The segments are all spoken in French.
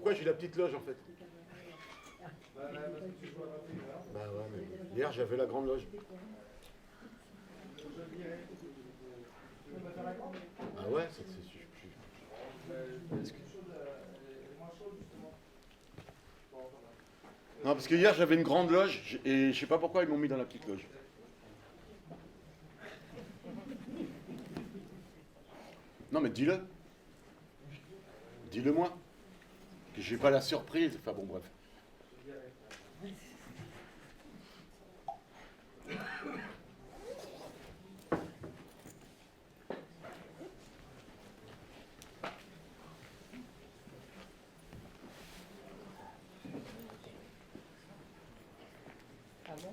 pourquoi j'ai la petite loge en fait. Bah ouais, mais hier j'avais la grande loge. Ah ouais, c'est non, parce que hier j'avais une grande loge et je sais pas pourquoi ils m'ont mis dans la petite loge. Non mais dis-le. Dis-le moi. Que j'ai pas la surprise. Enfin bon bref. Ah bon?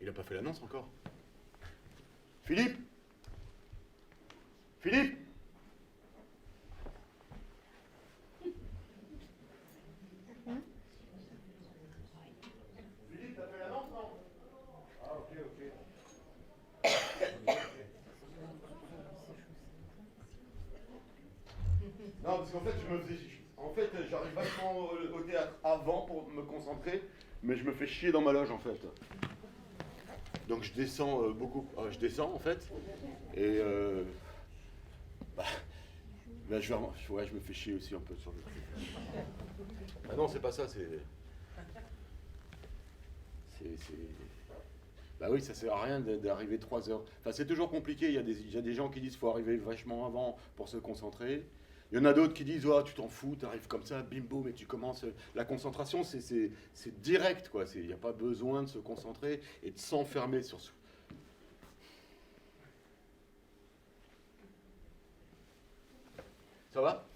Il a pas fait l'annonce encore. Philippe Philippe Philippe, t'as fait l'annonce, non? Ah, ok, ok. Non, parce qu'en fait, je me faisais... En fait, j'arrive vachement au théâtre avant pour me concentrer, mais je me fais chier dans ma loge, en fait. Donc je descends beaucoup. Je descends, en fait, et... Là, ouais, je me fais chier aussi un peu sur le truc. Ah non, c'est pas ça, c'est... Bah oui, ça sert à rien d'arriver 3 heures. Enfin, c'est toujours compliqué. Il y a des gens qui disent qu'il faut arriver vachement avant pour se concentrer. Il y en a d'autres qui disent oh, tu t'en fous, tu arrives comme ça, bim boum, et tu commences. La concentration, c'est direct, quoi. Il n'y a pas besoin de se concentrer et de s'enfermer sur soi. Ça va?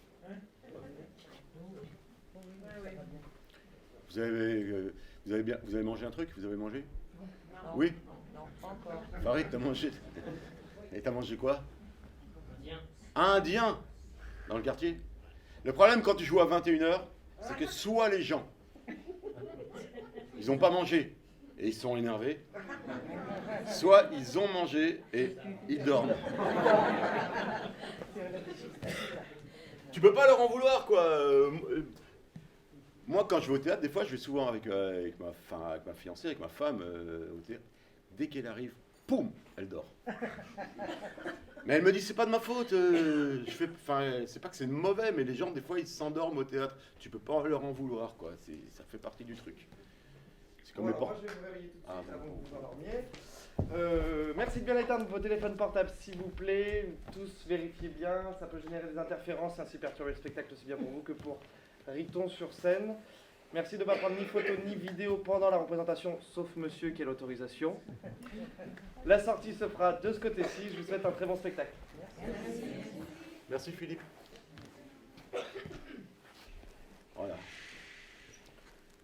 Vous avez mangé un truc? Vous avez mangé? Non. Oui? Non, pas encore. Farid, t'as mangé? Et t'as mangé quoi? Indien. Indien? Dans le quartier? Le problème quand tu joues à 21h, c'est que soit les gens, ils n'ont pas mangé et ils sont énervés, soit ils ont mangé et ils dorment. Tu peux pas leur en vouloir, quoi. Moi, quand je vais au théâtre, des fois, je vais souvent avec ma fiancée, avec ma femme au théâtre. Dès qu'elle arrive, poum, elle dort. Mais elle me dit, c'est pas de ma faute. C'est pas que c'est mauvais, mais les gens, des fois, ils s'endorment au théâtre. Tu peux pas leur en vouloir, quoi. Ça fait partie du truc. C'est comme les Moi, je vais vous réveiller tout de suite avant que vous endormiez. Merci de bien éteindre vos téléphones portables, s'il vous plaît. Tous vérifiez bien. Ça peut générer des interférences et ainsi perturber le spectacle aussi bien pour vous que pour Riton sur scène. Merci de ne pas prendre ni photo ni vidéo pendant la représentation, sauf monsieur qui a l'autorisation. La sortie se fera de ce côté-ci. Je vous souhaite un très bon spectacle. Merci. Merci Philippe. Voilà.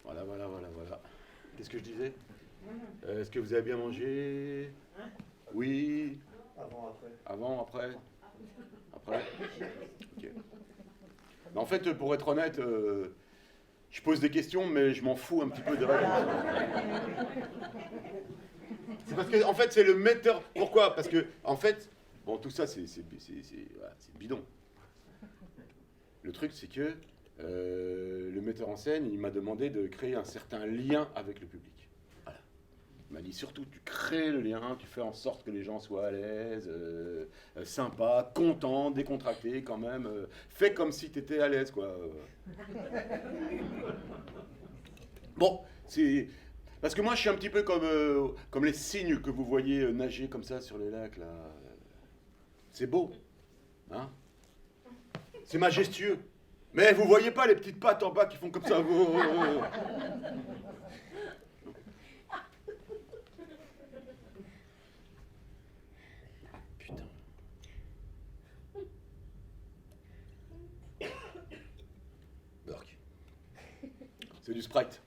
Voilà. Qu'est-ce que je disais? Est-ce que vous avez bien mangé? Oui. Avant, après. Après. Ok. Mais en fait, pour être honnête, je pose des questions, mais je m'en fous un petit peu des réponses. C'est parce que, en fait, c'est le metteur. Pourquoi? Parce que, en fait, bon, tout ça, c'est bidon. Le truc, c'est que le metteur en scène, il m'a demandé de créer un certain lien avec le public. Voilà. m'a dit surtout, tu crées le lien, tu fais en sorte que les gens soient à l'aise, sympas, contents, décontractés quand même. Fais comme si tu étais à l'aise, quoi. Bon, c'est... Parce que moi, je suis un petit peu comme les cygnes que vous voyez nager comme ça sur les lacs, là. C'est beau, hein? C'est majestueux. Mais vous voyez pas les petites pattes en bas qui font comme ça. Putain. Burk. C'est du Sprite.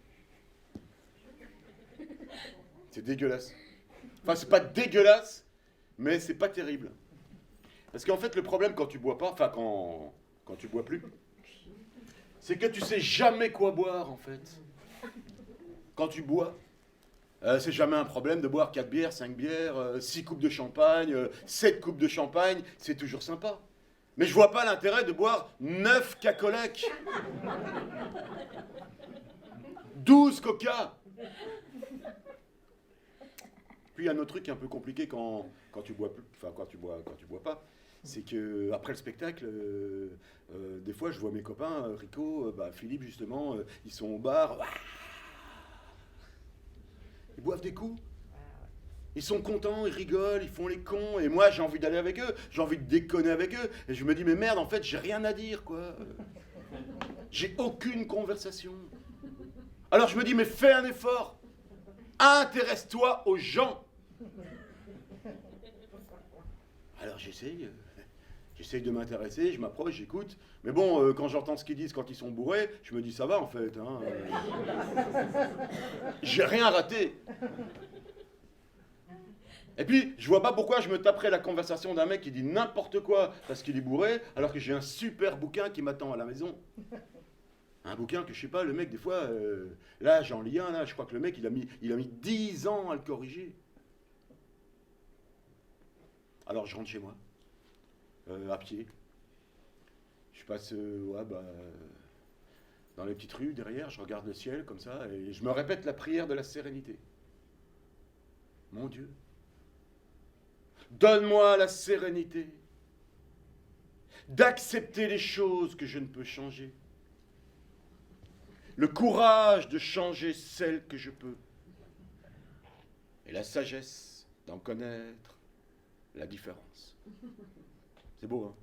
C'est dégueulasse. Enfin, c'est pas dégueulasse, mais c'est pas terrible. Parce qu'en fait, le problème quand tu bois pas, enfin quand tu bois plus, c'est que tu sais jamais quoi boire, en fait. Quand tu bois, c'est jamais un problème de boire 4 bières, 5 bières, 6 coupes de champagne, 7 coupes de champagne, c'est toujours sympa. Mais je vois pas l'intérêt de boire 9 cacolacs, 12 coca. Puis il y a un autre truc un peu compliqué quand tu bois plus, enfin quand tu bois pas, c'est que après le spectacle, des fois je vois mes copains, Rico, Philippe justement, ils sont au bar, ils boivent des coups, ils sont contents, ils rigolent, ils font les cons, et moi j'ai envie d'aller avec eux, j'ai envie de déconner avec eux, et je me dis mais merde en fait j'ai rien à dire quoi, j'ai aucune conversation. Alors je me dis mais fais un effort, intéresse-toi aux gens. Alors j'essaye de m'intéresser, je m'approche, j'écoute. Mais bon, quand j'entends ce qu'ils disent quand ils sont bourrés, je me dis ça va en fait. Hein, j'ai rien raté. Et puis, je vois pas pourquoi je me taperais la conversation d'un mec qui dit n'importe quoi parce qu'il est bourré, alors que j'ai un super bouquin qui m'attend à la maison. Un bouquin que je sais pas, le mec des fois, là j'en lis un, là, je crois que le mec il a mis 10 ans à le corriger. Alors je rentre chez moi, à pied. Je passe dans les petites rues derrière, je regarde le ciel comme ça, et je me répète la prière de la sérénité. Mon Dieu, donne-moi la sérénité d'accepter les choses que je ne peux changer. Le courage de changer celles que je peux. Et la sagesse d'en connaître la différence. C'est beau, hein?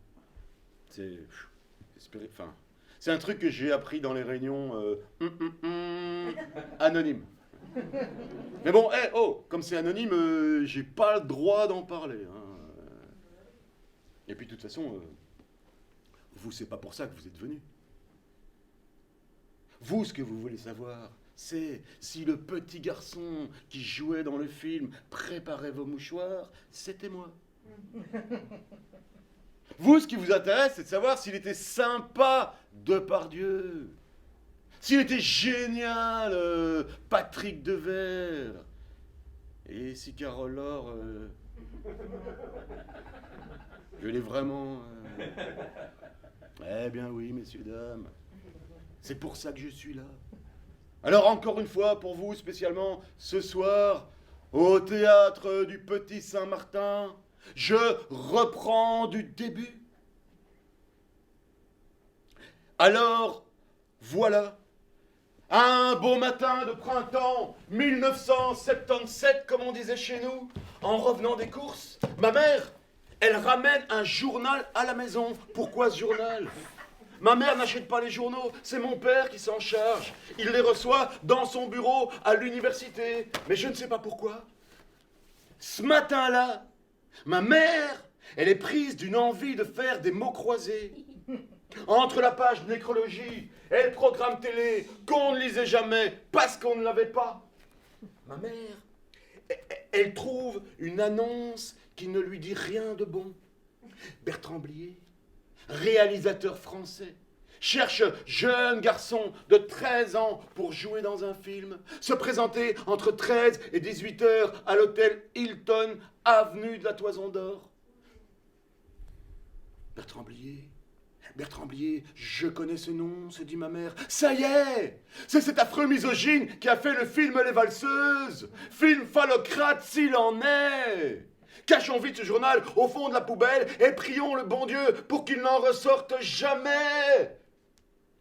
C'est un truc que j'ai appris dans les réunions anonymes. Mais bon, comme c'est anonyme, j'ai pas le droit d'en parler. Hein. Et puis de toute façon, vous, c'est pas pour ça que vous êtes venus. Vous, ce que vous voulez savoir, c'est si le petit garçon qui jouait dans le film « Préparez vos mouchoirs », c'était moi. Vous, ce qui vous intéresse, c'est de savoir s'il était sympa, Depardieu. S'il était génial, Patrick Devers. Et si Carole Laure... je l'ai vraiment... Eh bien oui, messieurs, dames. C'est pour ça que je suis là. Alors encore une fois, pour vous spécialement, ce soir, au théâtre du Petit Saint-Martin, je reprends du début. Alors, voilà, un beau matin de printemps 1977, comme on disait chez nous, en revenant des courses, ma mère, elle ramène un journal à la maison. Pourquoi ce journal ? Ma mère n'achète pas les journaux, c'est mon père qui s'en charge. Il les reçoit dans son bureau à l'université. Mais je ne sais pas pourquoi. Ce matin-là, ma mère, elle est prise d'une envie de faire des mots croisés. Entre la page nécrologie et le programme télé qu'on ne lisait jamais parce qu'on ne l'avait pas, ma mère, elle trouve une annonce qui ne lui dit rien de bon. Bertrand Blier, réalisateur français, cherche jeune garçon de 13 ans pour jouer dans un film, se présenter entre 13 et 18 heures à l'hôtel Hilton, avenue de la Toison d'Or. Bertrand Blier, Bertrand Blier, je connais ce nom, se dit ma mère. Ça y est, c'est cet affreux misogyne qui a fait le film Les Valseuses. Film phallocrate s'il en est. Cachons vite ce journal au fond de la poubelle et prions le bon Dieu pour qu'il n'en ressorte jamais.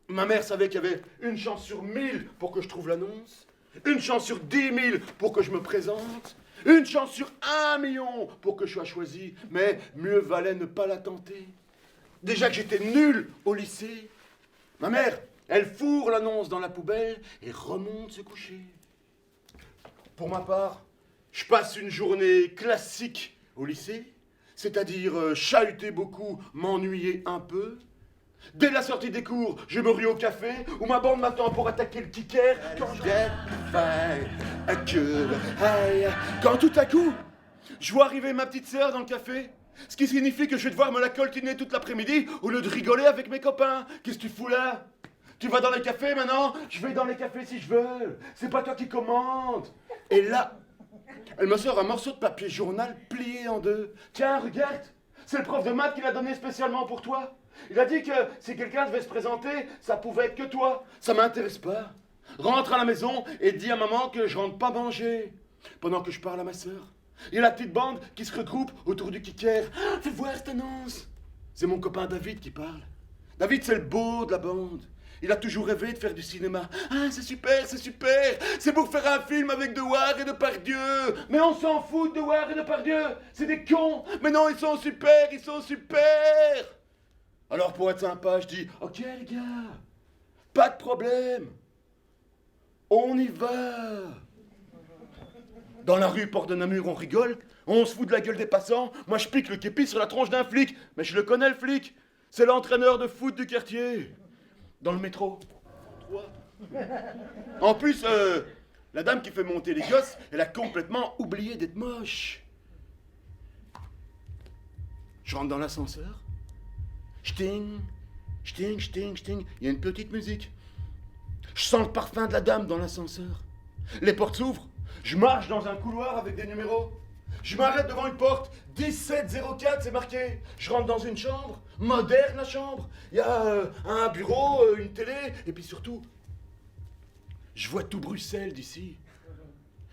Ma mère savait qu'il y avait une chance sur 1000 pour que je trouve l'annonce, une chance sur 10 000 pour que je me présente, une chance sur 1 million pour que je sois choisi, mais mieux valait ne pas la tenter. Déjà que j'étais nul au lycée, ma mère, elle fourre l'annonce dans la poubelle et remonte se coucher. Pour ma part, je passe une journée classique au lycée, c'est-à-dire chahuter beaucoup, m'ennuyer un peu. Dès la sortie des cours, je me rue au café où ma bande m'attend pour attaquer le kicker. Quand tout à coup, je vois arriver ma petite sœur dans le café, ce qui signifie que je vais devoir me la coltiner toute l'après-midi au lieu de rigoler avec mes copains. Qu'est-ce que tu fous là? Tu vas dans les cafés maintenant? Je vais dans les cafés si je veux. C'est pas toi qui commandes. Et là, elle me sort un morceau de papier journal plié en deux. Tiens, regarde, c'est le prof de maths qui l'a donné spécialement pour toi. Il a dit que si quelqu'un devait se présenter, ça pouvait être que toi. Ça m'intéresse pas. Rentre à la maison et dis à maman que je rentre pas manger. Pendant que je parle à ma sœur. Il y a la petite bande qui se regroupe autour du kicker. Ah, fais voir cette annonce. C'est mon copain David qui parle. David, c'est le beau de la bande. Il a toujours rêvé de faire du cinéma. Ah, c'est super, c'est super. C'est pour faire un film avec Dewar et Depardieu. Mais on s'en fout de Dewar et Depardieu. C'est des cons. Mais non, ils sont super, ils sont super. Alors pour être sympa, je dis, ok les gars, pas de problème. On y va. Dans la rue Porte de Namur, on rigole, on se fout de la gueule des passants. Moi, je pique le képi sur la tronche d'un flic. Mais je le connais, le flic. C'est l'entraîneur de foot du quartier. Dans le métro. En plus, la dame qui fait monter les gosses, elle a complètement oublié d'être moche. Je rentre dans l'ascenseur. Ch'ting, ch'ting, ch'ting, ch'ting. Il y a une petite musique. Je sens le parfum de la dame dans l'ascenseur. Les portes s'ouvrent. Je marche dans un couloir avec des numéros. Je m'arrête devant une porte. 1704, c'est marqué. Je rentre dans une chambre. Moderne, la chambre. Il y a un bureau, une télé. Et puis surtout, je vois tout Bruxelles d'ici.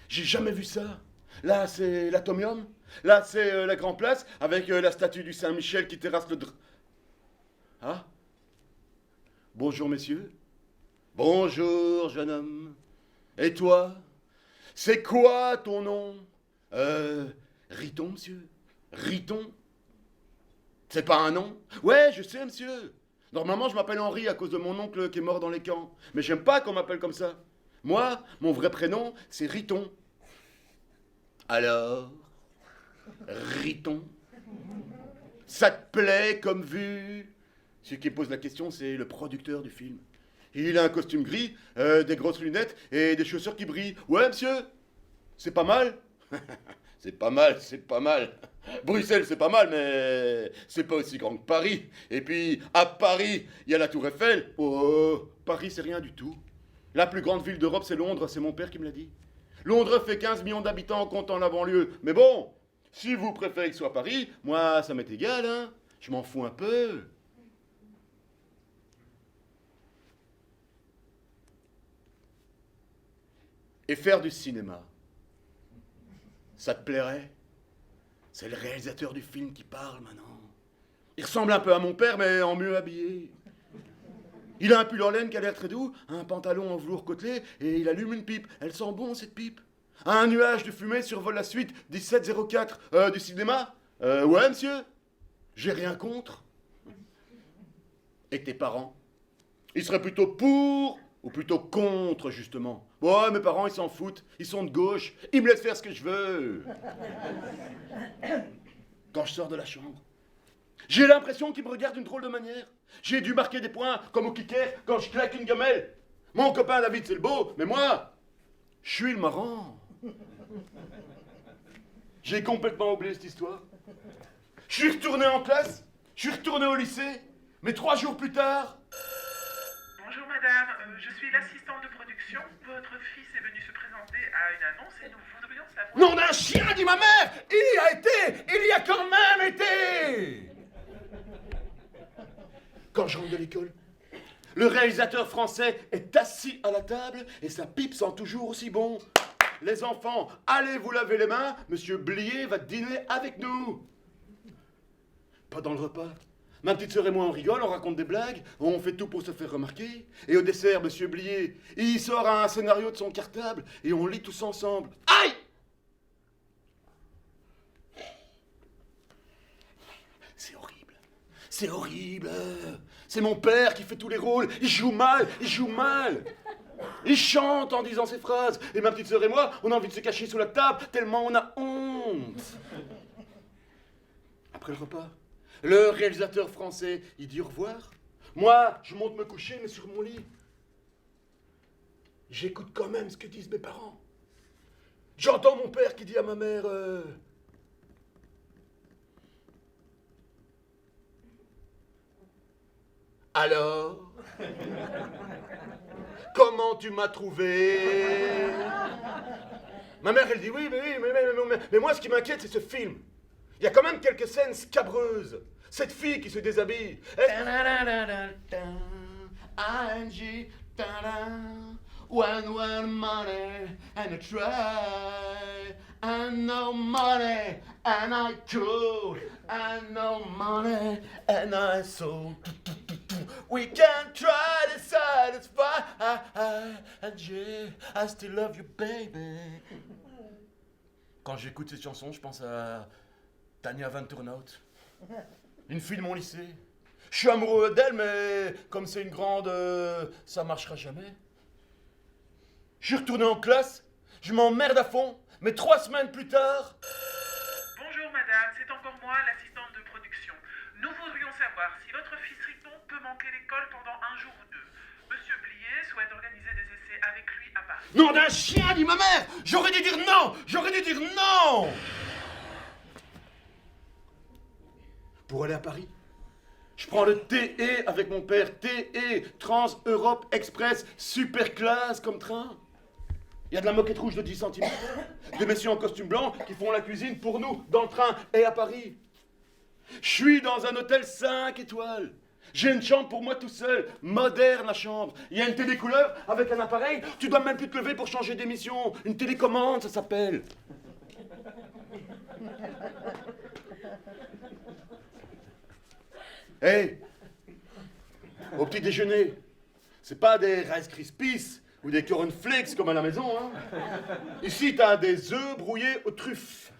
J'ai jamais vu ça. Là, c'est l'Atomium. Là, c'est la Grand Place avec la statue du Saint-Michel qui terrasse le... Ah? Bonjour, messieurs. Bonjour, jeune homme. Et toi? C'est quoi ton nom? Riton, monsieur. Riton? C'est pas un nom? Ouais, je sais, monsieur. Normalement, je m'appelle Henri à cause de mon oncle qui est mort dans les camps. Mais j'aime pas qu'on m'appelle comme ça. Moi, mon vrai prénom, c'est Riton. Alors, Riton? Ça te plaît comme vue? Celui qui pose la question, c'est le producteur du film. Il a un costume gris, des grosses lunettes et des chaussures qui brillent. Ouais, monsieur? C'est pas mal? C'est pas mal, c'est pas mal. Bruxelles, c'est pas mal, mais c'est pas aussi grand que Paris. Et puis, à Paris, il y a la Tour Eiffel. Oh, Paris, c'est rien du tout. La plus grande ville d'Europe, c'est Londres, c'est mon père qui me l'a dit. Londres fait 15 millions d'habitants en comptant la banlieue. Mais bon, si vous préférez que ce soit Paris, moi, ça m'est égal, hein. Je m'en fous un peu. Et faire du cinéma, ça te plairait? C'est le réalisateur du film qui parle maintenant. Il ressemble un peu à mon père, mais en mieux habillé. Il a un pull en laine qui a l'air très doux, un pantalon en velours côtelé, et il allume une pipe. Elle sent bon, cette pipe. Un nuage de fumée survole la suite 1704 du cinéma. Ouais, monsieur? J'ai rien contre. Et tes parents? Ils seraient plutôt pour ou plutôt contre, justement? Ouais, mes parents, ils s'en foutent. Ils sont de gauche. Ils me laissent faire ce que je veux. Quand je sors de la chambre, j'ai l'impression qu'ils me regardent d'une drôle de manière. J'ai dû marquer des points, comme au kicker, quand je claque une gamelle. Mon copain David, c'est le beau, mais moi, je suis le marrant. J'ai complètement oublié cette histoire. Je suis retourné en classe, je suis retourné au lycée, mais 3 jours plus tard... Bonjour madame, je suis l'assistante de production. Votre fils est venu se présenter à une annonce et nous voudrions savoir... Nom d'un chien, dit ma mère! Il y a quand même été! quand je rentre de l'école. Le réalisateur français est assis à la table et sa pipe sent toujours aussi bon. Les enfants, allez vous laver les mains, Monsieur Blier va dîner avec nous. Pas dans le repas. Ma petite sœur et moi, on rigole, on raconte des blagues, on fait tout pour se faire remarquer. Et au dessert, Monsieur Blier, il sort un scénario de son cartable et on lit tous ensemble. Aïe! C'est horrible. C'est horrible. C'est mon père qui fait tous les rôles. Il joue mal, il joue mal. Il chante en disant ses phrases. Et ma petite sœur et moi, on a envie de se cacher sous la table tellement on a honte. Après le repas, le réalisateur français, il dit au revoir. Moi, je monte me coucher, mais sur mon lit. J'écoute quand même ce que disent mes parents. J'entends mon père qui dit à ma mère... Alors, comment tu m'as trouvé? Ma mère, elle dit oui, mais moi, ce qui m'inquiète, c'est ce film. Il y a quand même quelques scènes scabreuses. Cette fille qui se déshabille. ING, one money and I try. And no money and I go. And no money and I sold. We can try to satisfy. I still love you, baby. Quand j'écoute cette chanson, je pense à Tania Van Turnhout, une fille de mon lycée. Je suis amoureux d'elle, mais comme c'est une grande, ça marchera jamais. Je suis retourné en classe, je m'emmerde à fond, mais 3 semaines plus tard... Bonjour madame, c'est encore moi, l'assistante de production. Nous voudrions savoir si votre fils Riton peut manquer l'école pendant 1 jour ou 2. Monsieur Blier souhaite organiser des essais avec lui à Paris. Nom d'un chien, dit ma mère! J'aurais dû dire non! J'aurais dû dire non! Pour aller à Paris, je prends le TE avec mon père. TE, Trans-Europe Express, super classe comme train. Il y a de la moquette rouge de 10 cm, des messieurs en costume blanc qui font la cuisine pour nous, dans le train et à Paris. Je suis dans un hôtel 5 étoiles. J'ai une chambre pour moi tout seul, moderne la chambre. Il y a une télécouleur avec un appareil, tu dois même plus te lever pour changer d'émission. Une télécommande, ça s'appelle. Hey, au petit déjeuner, c'est pas des Rice Krispies ou des cornflakes comme à la maison, hein. Ici, t'as des œufs brouillés aux truffes,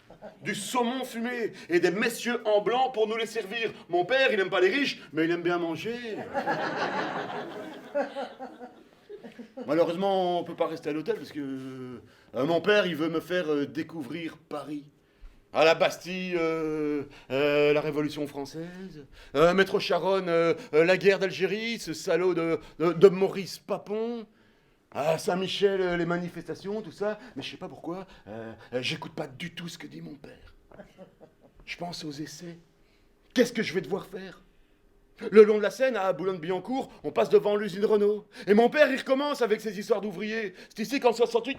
du saumon fumé et des messieurs en blanc pour nous les servir. Mon père, il aime pas les riches, mais il aime bien manger. Malheureusement, on peut pas rester à l'hôtel parce que mon père, il veut me faire découvrir Paris. À la Bastille, la Révolution française, Maître Charonne, la guerre d'Algérie, ce salaud de Maurice Papon, à Saint-Michel, les manifestations, tout ça, mais je sais pas pourquoi, j'écoute pas du tout ce que dit mon père. Je pense aux essais. Qu'est-ce que je vais devoir faire? Le long de la Seine, à Boulogne-Billancourt, on passe devant l'usine Renault. Et mon père, il recommence avec ses histoires d'ouvriers. C'est ici qu'en 68...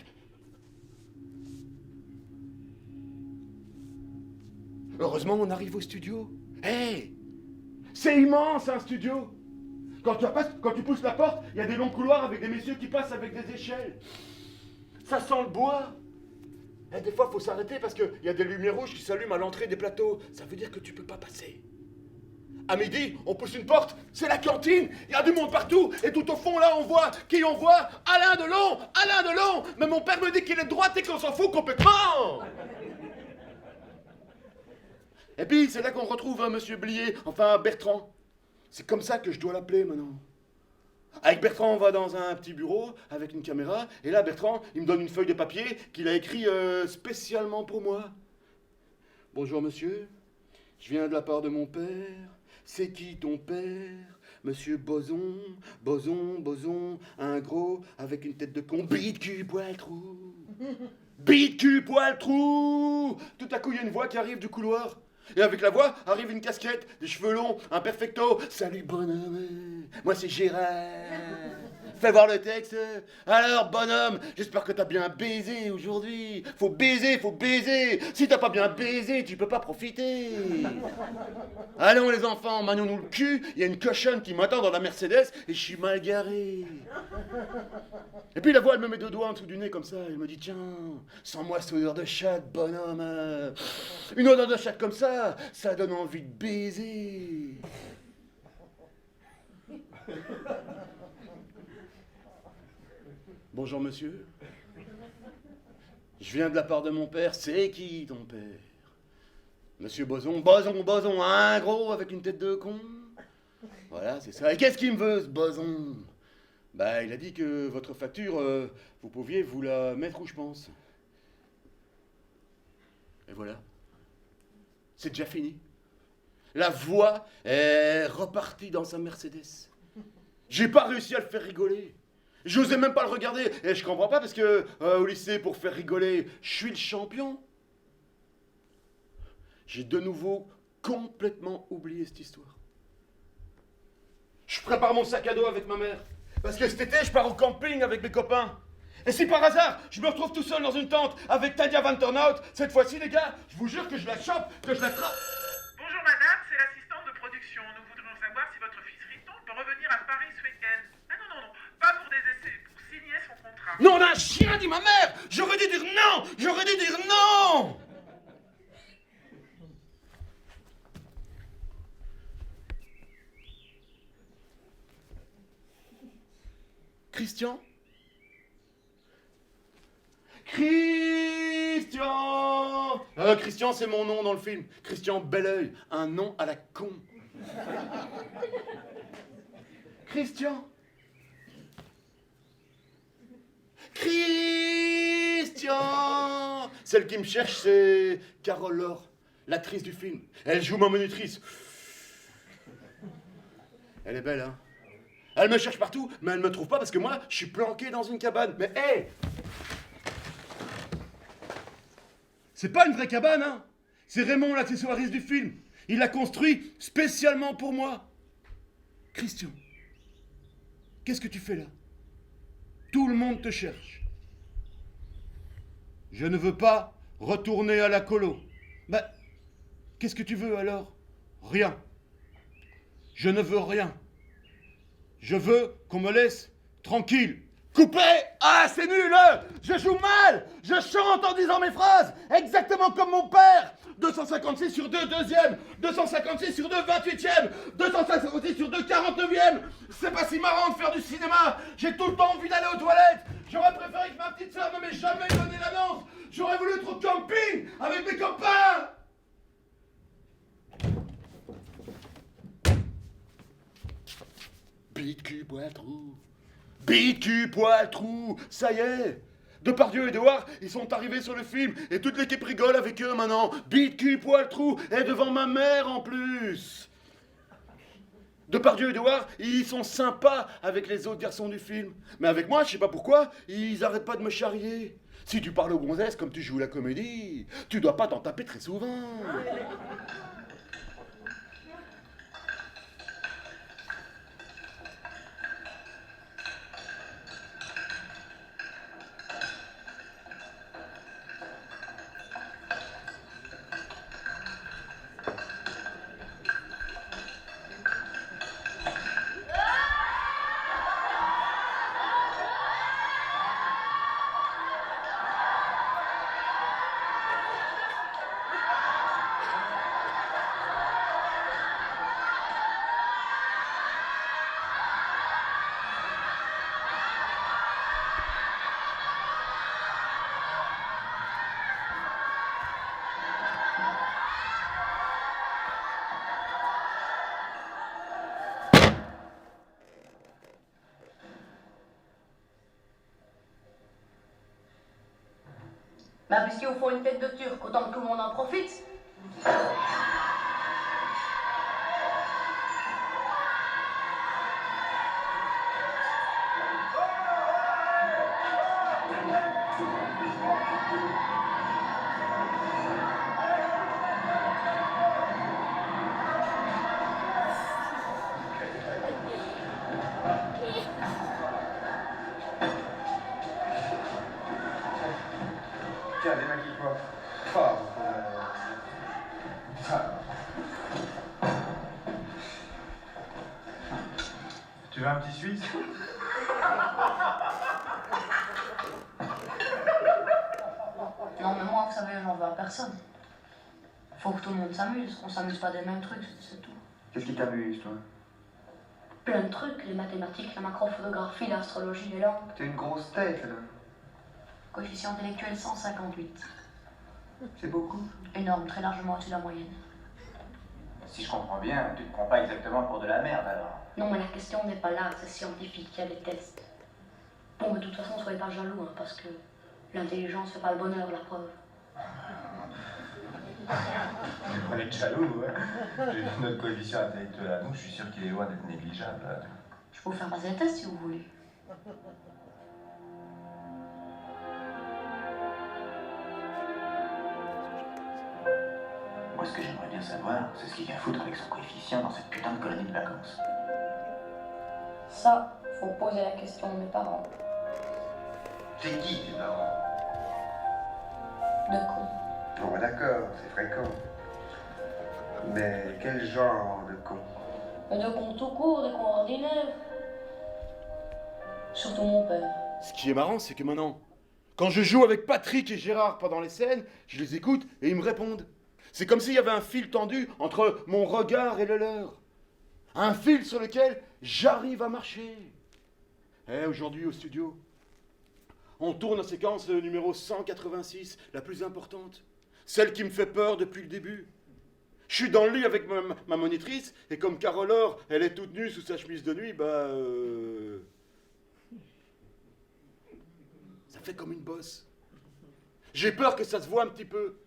Heureusement, on arrive au studio. Hey, c'est immense, un studio. Quand tu pousses la porte, il y a des longs couloirs avec des messieurs qui passent avec des échelles. Ça sent le bois. Et des fois, il faut s'arrêter parce qu'il y a des lumières rouges qui s'allument à l'entrée des plateaux. Ça veut dire que tu peux pas passer. À midi, on pousse une porte, c'est la cantine. Il y a du monde partout. Et tout au fond, là, on voit qui on voit? Alain Delon. Alain Delon. Mais mon père me dit qu'il est de droite et qu'on s'en fout complètement. Et puis, c'est là qu'on retrouve Monsieur Blier, enfin Bertrand. C'est comme ça que je dois l'appeler maintenant. Avec Bertrand, on va dans un petit bureau avec une caméra. Et là, Bertrand, il me donne une feuille de papier qu'il a écrit spécialement pour moi. Bonjour monsieur, je viens de la part de mon père. C'est qui ton père? Monsieur Boson, un gros avec une tête de con. Bite cul, poil trou. Bite cul, poil trou. Tout à coup, il y a une voix qui arrive du couloir. Et avec la voix arrive une casquette, des cheveux longs, un perfecto. Salut bonhomme, moi c'est Gérard. Fais voir le texte. Alors, bonhomme, j'espère que t'as bien baisé aujourd'hui. Faut baiser, faut baiser. Si t'as pas bien baisé, tu peux pas profiter. Allons les enfants, manions-nous le cul. Il y a une cochonne qui m'attend dans la Mercedes et je suis mal garé. Et puis la voix, elle me met deux doigts en dessous du nez comme ça. Elle me dit, tiens, sens-moi cette odeur de chatte, bonhomme. Une odeur de chatte comme ça donne envie de baiser. Bonjour monsieur. Je viens de la part de mon père. C'est qui ton père? Monsieur Boson. Boson, un gros avec une tête de con. Voilà, c'est ça. Et qu'est-ce qu'il me veut, ce Boson? Bah, il a dit que votre facture, vous pouviez vous la mettre où je pense. Et voilà. C'est déjà fini. La voix est repartie dans sa Mercedes. J'ai pas réussi à le faire rigoler. J'osais même pas le regarder. Et je comprends pas parce que au lycée, pour faire rigoler, je suis le champion. J'ai de nouveau complètement oublié cette histoire. Je prépare mon sac à dos avec ma mère. Parce que cet été, je pars au camping avec mes copains. Et si par hasard, je me retrouve tout seul dans une tente avec Tania Van Tornout, cette fois-ci, les gars, je vous jure que je la chope, que je la trappe. Bonjour madame, c'est l'assistante de production. Nous voudrions savoir si votre fils Riton peut revenir à Paris ce week-end. Ah non, pas pour des essais, pour signer son contrat. Non, d'un chien, dit ma mère. J'aurais dû dire non. J'aurais dû dire non. Christian? Christian, c'est mon nom dans le film. Christian Belleuil, un nom à la con. Christian. Celle qui me cherche, c'est Carole Laure, l'actrice du film. Elle joue ma monitrice. Elle est belle, hein? Elle me cherche partout, mais elle me trouve pas parce que moi, je suis planqué dans une cabane. Mais hé! C'est pas une vraie cabane, hein? C'est Raymond, l'accessoiriste du film. Il l'a construit spécialement pour moi. Christian, qu'est-ce que tu fais là? Tout le monde te cherche. Je ne veux pas retourner à la colo. Ben, qu'est-ce que tu veux alors? Rien. Je ne veux rien. Je veux qu'on me laisse tranquille. Coupé! Ah, c'est nul! Je joue mal! Je chante en disant mes phrases! Exactement comme mon père! 256 sur 2, deuxième! 256 sur 2, 28e! 256 sur 2, 49e! C'est pas si marrant de faire du cinéma! J'ai tout le temps envie d'aller aux toilettes! J'aurais préféré que ma petite sœur ne m'ait jamais donné l'annonce! J'aurais voulu être au camping avec mes copains! Bite cul poil trou. Bite cul poil trou. Ça y est. Depardieu et Edouard, ils sont arrivés sur le film et toute l'équipe rigole avec eux maintenant. Bite cul poil trou. Et devant ma mère en plus. Depardieu et Edouard, ils sont sympas avec les autres garçons du film. Mais avec moi, je sais pas pourquoi, ils arrêtent pas de me charrier. Si tu parles aux gonzesses comme tu joues la comédie, tu dois pas t'en taper très souvent. Bah, puisqu'ils vous font une tête de turc, autant que tout le monde en profite. Tiens, démaquille-toi. Oh, tu veux un petit Suisse? Non, mais moi, vous savez, j'en veux à personne. Faut que tout le monde s'amuse. On s'amuse pas des mêmes trucs, c'est tout. Qu'est-ce qui t'amuse, toi? Plein de trucs, les mathématiques, la macrophotographie, l'astrologie, les langues. T'es une grosse tête, là. Coefficient intellectuel 158. C'est beaucoup. Énorme, très largement au-dessus de la moyenne. Si je comprends bien, tu te prends pas exactement pour de la merde, alors. Non, mais la question n'est pas là, c'est scientifique, il y a des tests. Bon, mais de toute façon, soyez pas jaloux, hein, parce que l'intelligence fait pas le bonheur, la preuve. On est jaloux, ouais. J'ai vu notre coefficient intellectuel à nous, je suis sûr qu'il est loin d'être négligeable. Je peux vous faire passer les tests si vous voulez. Moi, ce que j'aimerais bien savoir, c'est ce qu'il vient foutre avec son coefficient dans cette putain de colonie de vacances. Ça, faut poser la question de mes parents. C'est qui, tes parents? De con. Bon, bah d'accord, c'est fréquent. Mais quel genre de con? Mais de cons tout court, des cons ordinaires. Surtout mon père. Ce qui est marrant, c'est que maintenant, quand je joue avec Patrick et Gérard pendant les scènes, je les écoute et ils me répondent. C'est comme s'il y avait un fil tendu entre mon regard et le leur. Un fil sur lequel j'arrive à marcher. Et aujourd'hui au studio, on tourne la séquence numéro 186, la plus importante. Celle qui me fait peur depuis le début. Je suis dans le lit avec ma monitrice, et comme Carole Or, elle est toute nue sous sa chemise de nuit, ça fait comme une bosse. J'ai peur que ça se voit un petit peu.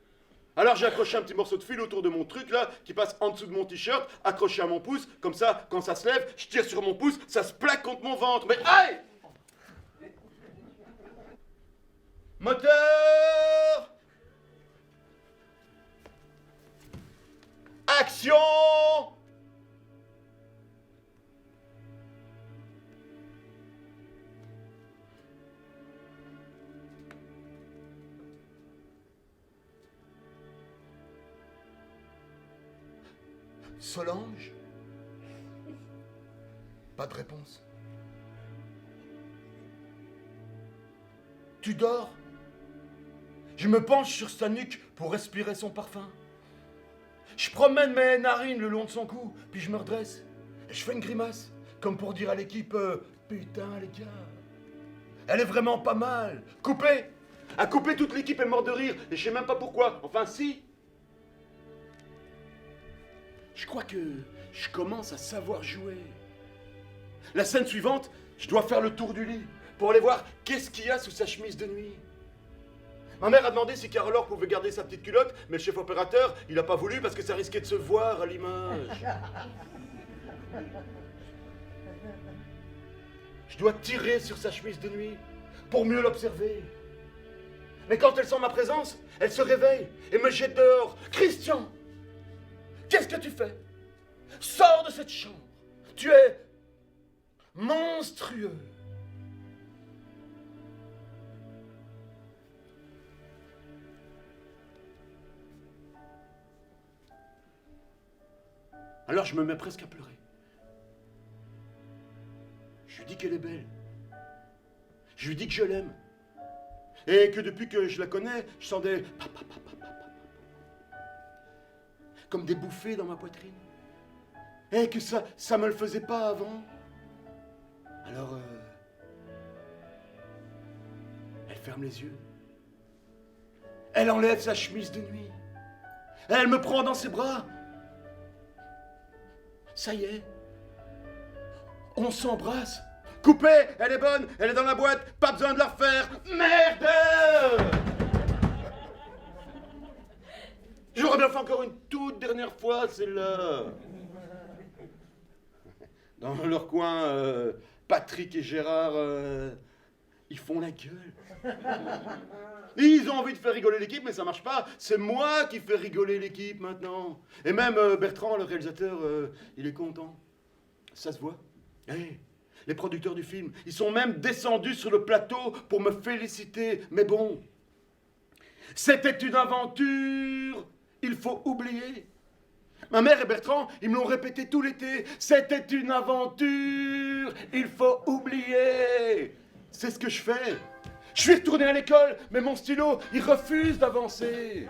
Alors j'ai accroché un petit morceau de fil autour de mon truc là, qui passe en dessous de mon t-shirt, accroché à mon pouce, comme ça, quand ça se lève, je tire sur mon pouce, ça se plaque contre mon ventre. Mais aïe! Moteur! Action! Solange? Pas de réponse. Tu dors? Je me penche sur sa nuque pour respirer son parfum. Je promène mes narines le long de son cou, puis je me redresse. Et je fais une grimace, comme pour dire à l'équipe putain les gars, elle est vraiment pas mal. Coupé! À couper, toute l'équipe est morte de rire, et je sais même pas pourquoi. Enfin si. Je crois que je commence à savoir jouer. La scène suivante, je dois faire le tour du lit pour aller voir qu'est-ce qu'il y a sous sa chemise de nuit. Ma mère a demandé si Carole Or pouvait garder sa petite culotte, mais le chef opérateur, il n'a pas voulu parce que ça risquait de se voir à l'image. Je dois tirer sur sa chemise de nuit pour mieux l'observer. Mais quand elle sent ma présence, elle se réveille et me jette dehors. Christian! Qu'est-ce que tu fais? Sors de cette chambre. Tu es monstrueux. Alors je me mets presque à pleurer. Je lui dis qu'elle est belle. Je lui dis que je l'aime. Et que depuis que je la connais, je sens des... comme des bouffées dans ma poitrine. Et que ça me le faisait pas avant. Alors, elle ferme les yeux. Elle enlève sa chemise de nuit. Elle me prend dans ses bras. Ça y est. On s'embrasse. Coupé, elle est bonne, elle est dans la boîte, pas besoin de la refaire. Merde! J'aurais bien fait encore une toute dernière fois, celle-là. Dans leur coin, Patrick et Gérard, ils font la gueule. Ils ont envie de faire rigoler l'équipe, mais ça marche pas. C'est moi qui fais rigoler l'équipe maintenant. Et même Bertrand, le réalisateur, il est content. Ça se voit. Hey, les producteurs du film, ils sont même descendus sur le plateau pour me féliciter. Mais bon, C'était une aventure. Il faut oublier. Ma mère et Bertrand, ils me l'ont répété tout l'été. C'était une aventure. Il faut oublier. C'est ce que je fais. Je suis retourné à l'école, mais mon stylo, il refuse d'avancer.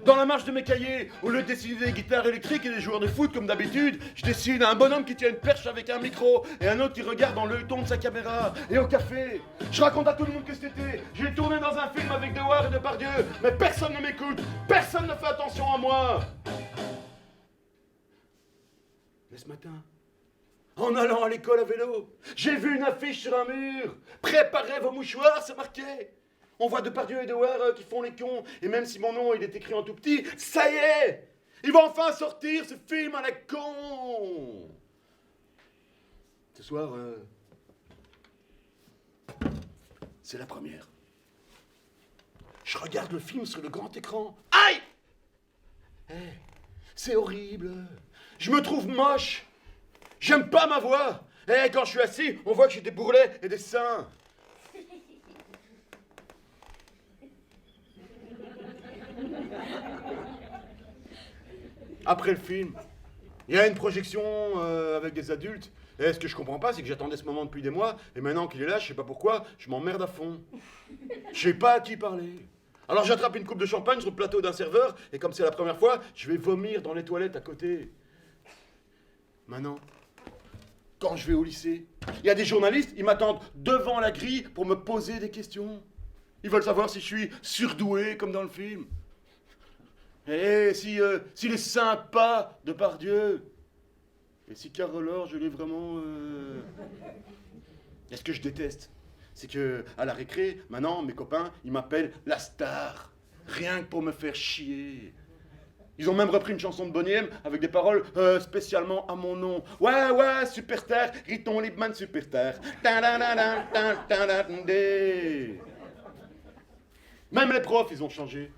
Dans la marge de mes cahiers, au lieu de dessiner des guitares électriques et des joueurs de foot comme d'habitude, je dessine un bonhomme qui tient une perche avec un micro et un autre qui regarde dans l'œilleton de sa caméra. Et au café, je raconte à tout le monde que cet été, j'ai tourné dans un film avec Dewar et Depardieu, mais personne ne m'écoute, personne ne fait attention à moi. Mais ce matin, en allant à l'école à vélo, j'ai vu une affiche sur un mur. Préparez vos mouchoirs, c'est marqué. On voit Depardieu et Dewar qui font les cons. Et même si mon nom il est écrit en tout petit, ça y est, ils vont enfin sortir ce film à la con. Ce soir, c'est la première. Je regarde le film sur le grand écran. Aïe! C'est horrible. Je me trouve moche. J'aime pas ma voix. Quand je suis assis, on voit que j'ai des bourrelets et des seins. Après le film, il y a une projection avec des adultes. Et ce que je comprends pas, c'est que j'attendais ce moment depuis des mois, et maintenant qu'il est là, je sais pas pourquoi, je m'emmerde à fond. Je sais pas à qui parler. Alors j'attrape une coupe de champagne sur le plateau d'un serveur, et comme c'est la première fois, je vais vomir dans les toilettes à côté. Maintenant, quand je vais au lycée, il y a des journalistes, ils m'attendent devant la grille pour me poser des questions. Ils veulent savoir si je suis surdoué, comme dans le film. Et s'il est sympa, Depardieu. Et si Carole Laure, je l'ai vraiment... Et ce que je déteste, c'est que à la récré, maintenant, mes copains, ils m'appellent la star. Rien que pour me faire chier. Ils ont même repris une chanson de Boney M avec des paroles spécialement à mon nom. Ouais, superstar, Riton Liebman, superstar. Même les profs, ils ont changé.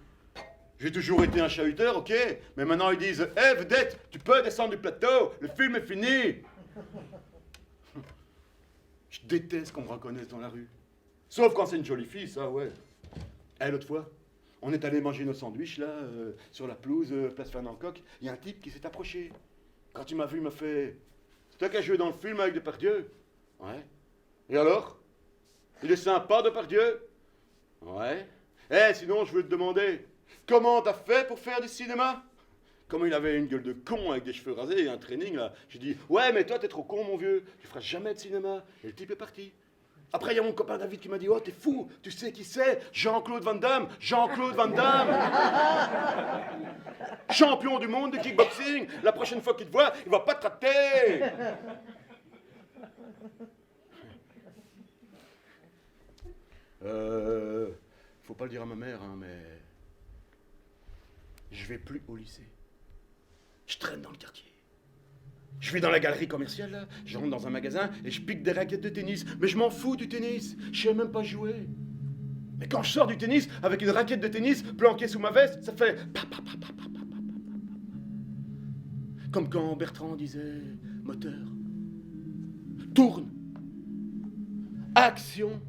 J'ai toujours été un chahuteur, ok, mais maintenant ils disent « Hé, vedette, tu peux descendre du plateau, le film est fini !» Je déteste qu'on me reconnaisse dans la rue. Sauf quand c'est une jolie fille, ça, ouais. L'autre fois, on est allé manger nos sandwichs, là, sur la pelouse, place Fernand-Coq. Il y a un type qui s'est approché. Quand il m'a vu, il m'a fait « C'est toi qui as joué dans le film avec Depardieu ?»« Ouais. »« Et alors ? Il est sympa, Depardieu ?»« Ouais. »« Sinon, je veux te demander, comment t'as fait pour faire du cinéma ?» Comme il avait une gueule de con avec des cheveux rasés et un training, là, j'ai dit « Ouais, mais toi, t'es trop con, mon vieux, tu feras jamais de cinéma. » Et le type est parti. Après, il y a mon copain David qui m'a dit « Oh, t'es fou, tu sais qui c'est? Jean-Claude Van Damme, Jean-Claude Van Damme, champion du monde de kickboxing. La prochaine fois qu'il te voit, il va pas te rater. » Faut pas le dire à ma mère, hein, mais je vais plus au lycée. Je traîne dans le quartier. Je vais dans la galerie commerciale, là, je rentre dans un magasin et je pique des raquettes de tennis. Mais je m'en fous du tennis, je sais même pas jouer. Mais quand je sors du tennis avec une raquette de tennis planquée sous ma veste, ça fait comme quand Bertrand disait moteur, tourne, action.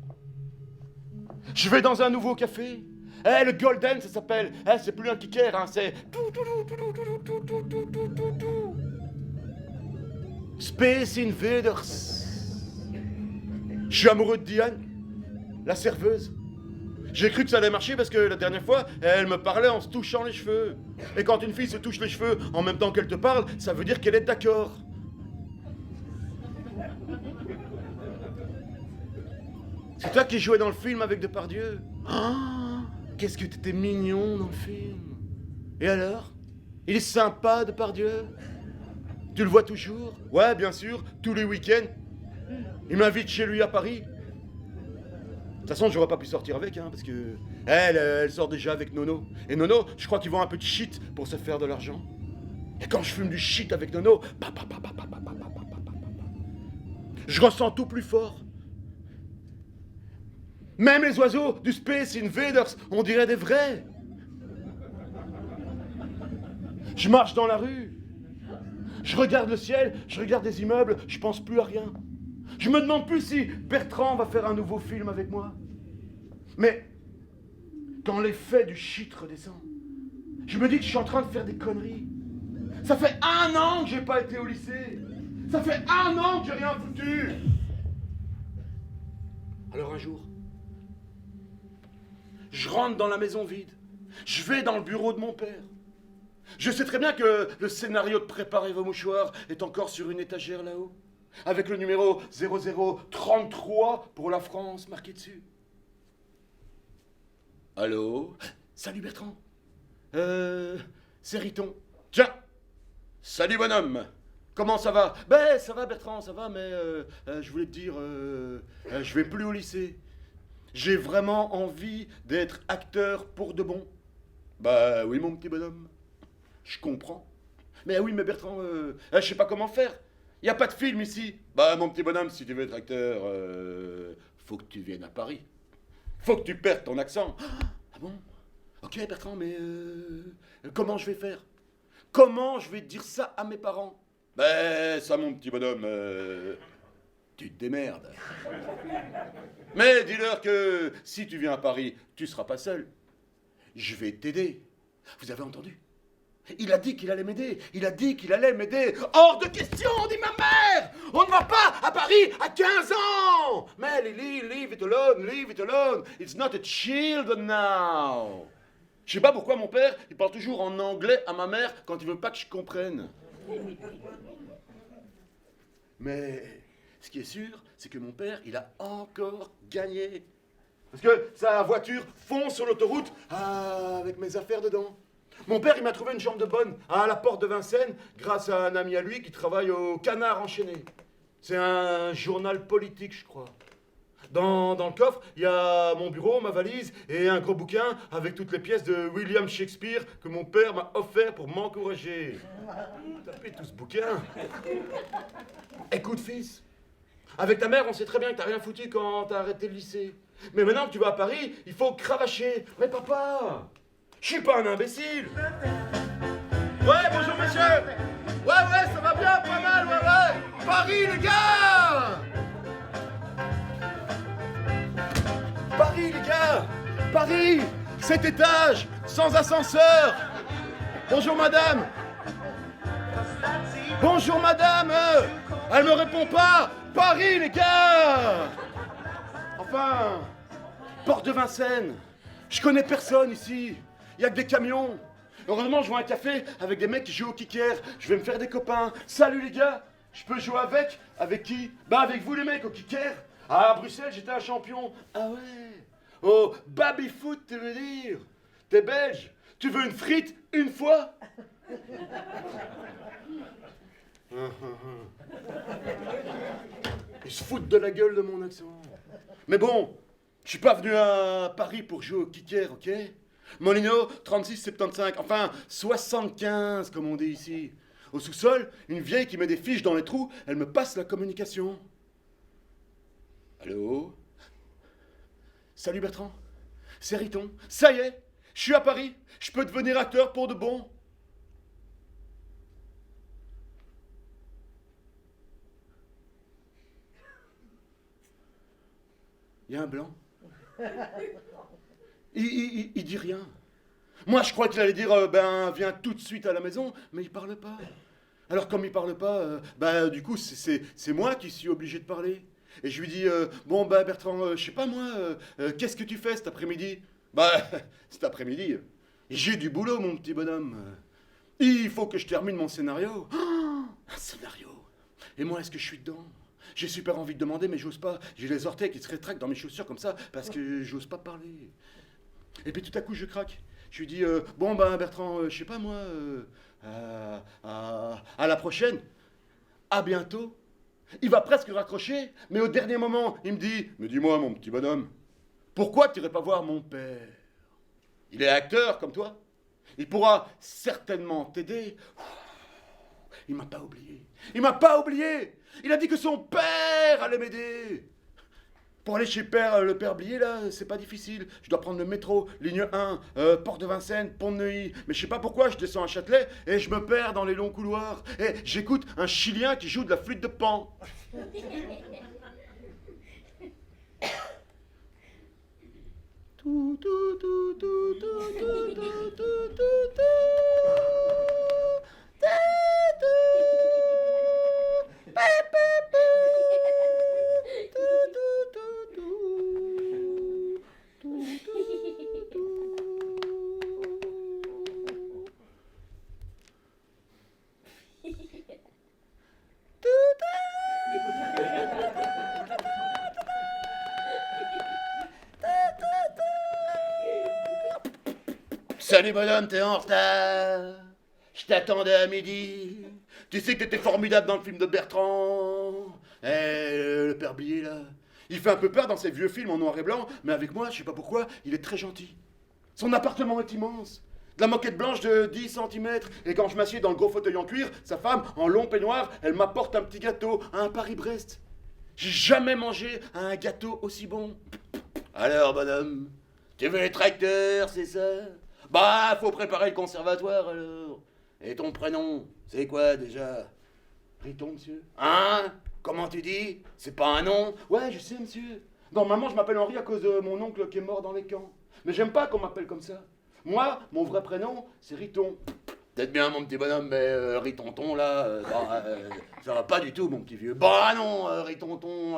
Je vais dans un nouveau café. Le Golden, ça s'appelle. C'est plus un kicker, hein, c'est... Space Invaders. Je suis amoureux de Diane, la serveuse. J'ai cru que ça allait marcher parce que la dernière fois, elle me parlait en se touchant les cheveux. Et quand une fille se touche les cheveux en même temps qu'elle te parle, ça veut dire qu'elle est d'accord. C'est toi qui jouais dans le film avec Depardieu. Ah, qu'est-ce que t'étais mignon dans le film. Et alors? Il est sympa, Depardieu? Tu le vois toujours? Ouais, bien sûr, tous les week-ends. Il m'invite chez lui à Paris. De toute façon, j'aurais pas pu sortir avec, hein, parce que... Elle sort déjà avec Nono. Et Nono, je crois qu'ils vend un peu de shit pour se faire de l'argent. Et quand je fume du shit avec Nono, je ressens tout plus fort. Même les oiseaux du Space Invaders, on dirait des vrais. Je marche dans la rue. Je regarde le ciel, je regarde des immeubles, je pense plus à rien. Je me demande plus si Bertrand va faire un nouveau film avec moi. Mais quand l'effet du shit redescend, je me dis que je suis en train de faire des conneries. Ça fait 1 an que j'ai pas été au lycée. Ça fait 1 an que j'ai rien foutu. Alors un jour, je rentre dans la maison vide. Je vais dans le bureau de mon père. Je sais très bien que le scénario de Préparez vos mouchoirs est encore sur une étagère là-haut, avec le numéro 0033 pour la France marqué dessus. Allô? Salut Bertrand. C'est Riton. Tiens. Salut bonhomme. Comment ça va? Ben ça va Bertrand, ça va, mais je voulais te dire, je vais plus au lycée. J'ai vraiment envie d'être acteur pour de bon. Bah oui mon petit bonhomme. Je comprends. Mais oui, mais Bertrand, je sais pas comment faire. Y a pas de film ici. Bah, mon petit bonhomme, si tu veux être acteur, faut que tu viennes à Paris. Faut que tu perdes ton accent. Ah bon? Ok, Bertrand, mais comment je vais faire? Comment je vais dire ça à mes parents? Ben, ça, mon petit bonhomme, tu te démerdes. Mais dis-leur que si tu viens à Paris, tu seras pas seul. Je vais t'aider. Vous avez entendu? Il a dit qu'il allait m'aider. Il a dit qu'il allait m'aider. Hors de question, dit ma mère. On ne va pas à Paris à 15 ans. Mais leave it alone, leave it alone. It's not a children now. Je sais pas pourquoi mon père, il parle toujours en anglais à ma mère quand il veut pas que je comprenne. Mais ce qui est sûr, c'est que mon père, il a encore gagné. Parce que sa voiture fonce sur l'autoroute avec mes affaires dedans. Mon père, il m'a trouvé une chambre de bonne à la porte de Vincennes grâce à un ami à lui qui travaille au Canard enchaîné. C'est un journal politique, je crois. Dans le coffre, il y a mon bureau, ma valise et un gros bouquin avec toutes les pièces de William Shakespeare que mon père m'a offert pour m'encourager. Tapez tout ce bouquin. Écoute, fils, avec ta mère, on sait très bien que t'as rien foutu quand t'as arrêté le lycée. Mais maintenant que tu vas à Paris, il faut cravacher. Mais papa, je suis pas un imbécile. Ouais, bonjour monsieur. Ouais, ça va bien, pas mal, ouais. Paris, les gars. Paris, les gars. Paris, 7 étages, sans ascenseur. Bonjour madame. Bonjour madame. Elle me répond pas. Paris, les gars. Enfin, porte de Vincennes. Je connais personne ici. Il y a que des camions. Heureusement, je vois un café avec des mecs qui jouent au kicker. Je vais me faire des copains. Salut les gars. Je peux jouer avec? Avec qui? Bah avec vous les mecs au kicker. Ah, à Bruxelles, j'étais un champion. Ah ouais. Oh, baby-foot, tu veux dire? T'es belge? Tu veux une frite une fois? Ils se foutent de la gueule de mon accent. Mais bon, je suis pas venu à Paris pour jouer au kicker, ok? Molino, 36,75, enfin 75 comme on dit ici. Au sous-sol, une vieille qui met des fiches dans les trous, elle me passe la communication. Allô? Salut Bertrand, c'est Riton. Ça y est, je suis à Paris, je peux devenir acteur pour de bon. Il y a un blanc. Il dit rien. Moi, je crois qu'il allait dire, ben, viens tout de suite à la maison, mais il parle pas. Alors, comme il parle pas, du coup, c'est moi qui suis obligé de parler. Et je lui dis, bon, bah, Bertrand, je sais pas moi, qu'est-ce que tu fais cet après-midi? Bah, cet après-midi, j'ai du boulot, mon petit bonhomme. Il faut que je termine mon scénario. Oh, un scénario. Et moi, est-ce que je suis dedans? J'ai super envie de demander, mais j'ose pas. J'ai les orteils qui se rétractent dans mes chaussures comme ça, parce que j'ose pas parler. Et puis tout à coup, je craque. Je lui dis, bon, ben Bertrand, je sais pas moi, à la prochaine, à bientôt. Il va presque raccrocher, mais au dernier moment, il me dit, mais dis-moi, mon petit bonhomme, pourquoi tu irais pas voir mon père? Il est acteur comme toi. Il pourra certainement t'aider. Il m'a pas oublié. Il m'a pas oublié. Il a dit que son père allait m'aider. Pour aller chez le père Blier, là, c'est pas difficile. Je dois prendre le métro, ligne 1, porte de Vincennes, pont de Neuilly. Mais je sais pas pourquoi, je descends à Châtelet et je me perds dans les longs couloirs. Et j'écoute un Chilien qui joue de la flûte de Pan. Tout, tout, tout, tout, tout, tout, tout, tout, tout, tout. Salut bonhomme, t'es en retard. Je t'attendais à midi. Tu sais que t'étais formidable dans le film de Bertrand. Le père Blier là. Il fait un peu peur dans ses vieux films en noir et blanc, mais avec moi, je sais pas pourquoi, il est très gentil. Son appartement est immense. De la moquette blanche de 10 cm. Et quand je m'assieds dans le gros fauteuil en cuir, sa femme, en long peignoir, elle m'apporte un petit gâteau, un Paris-Brest. J'ai jamais mangé un gâteau aussi bon. Alors bonhomme, tu veux les tracteurs, c'est ça? Bah, faut préparer le conservatoire alors. Et ton prénom, c'est quoi déjà? Riton, monsieur? Hein? Comment tu dis? C'est pas un nom? Ouais, je sais, monsieur. Normalement, je m'appelle Henri à cause de mon oncle qui est mort dans les camps. Mais j'aime pas qu'on m'appelle comme ça. Moi, mon vrai prénom, c'est Riton. Peut-être bien, mon petit bonhomme, mais Ritonton, là, ça va pas du tout, mon petit vieux. Bah non, Ritonton,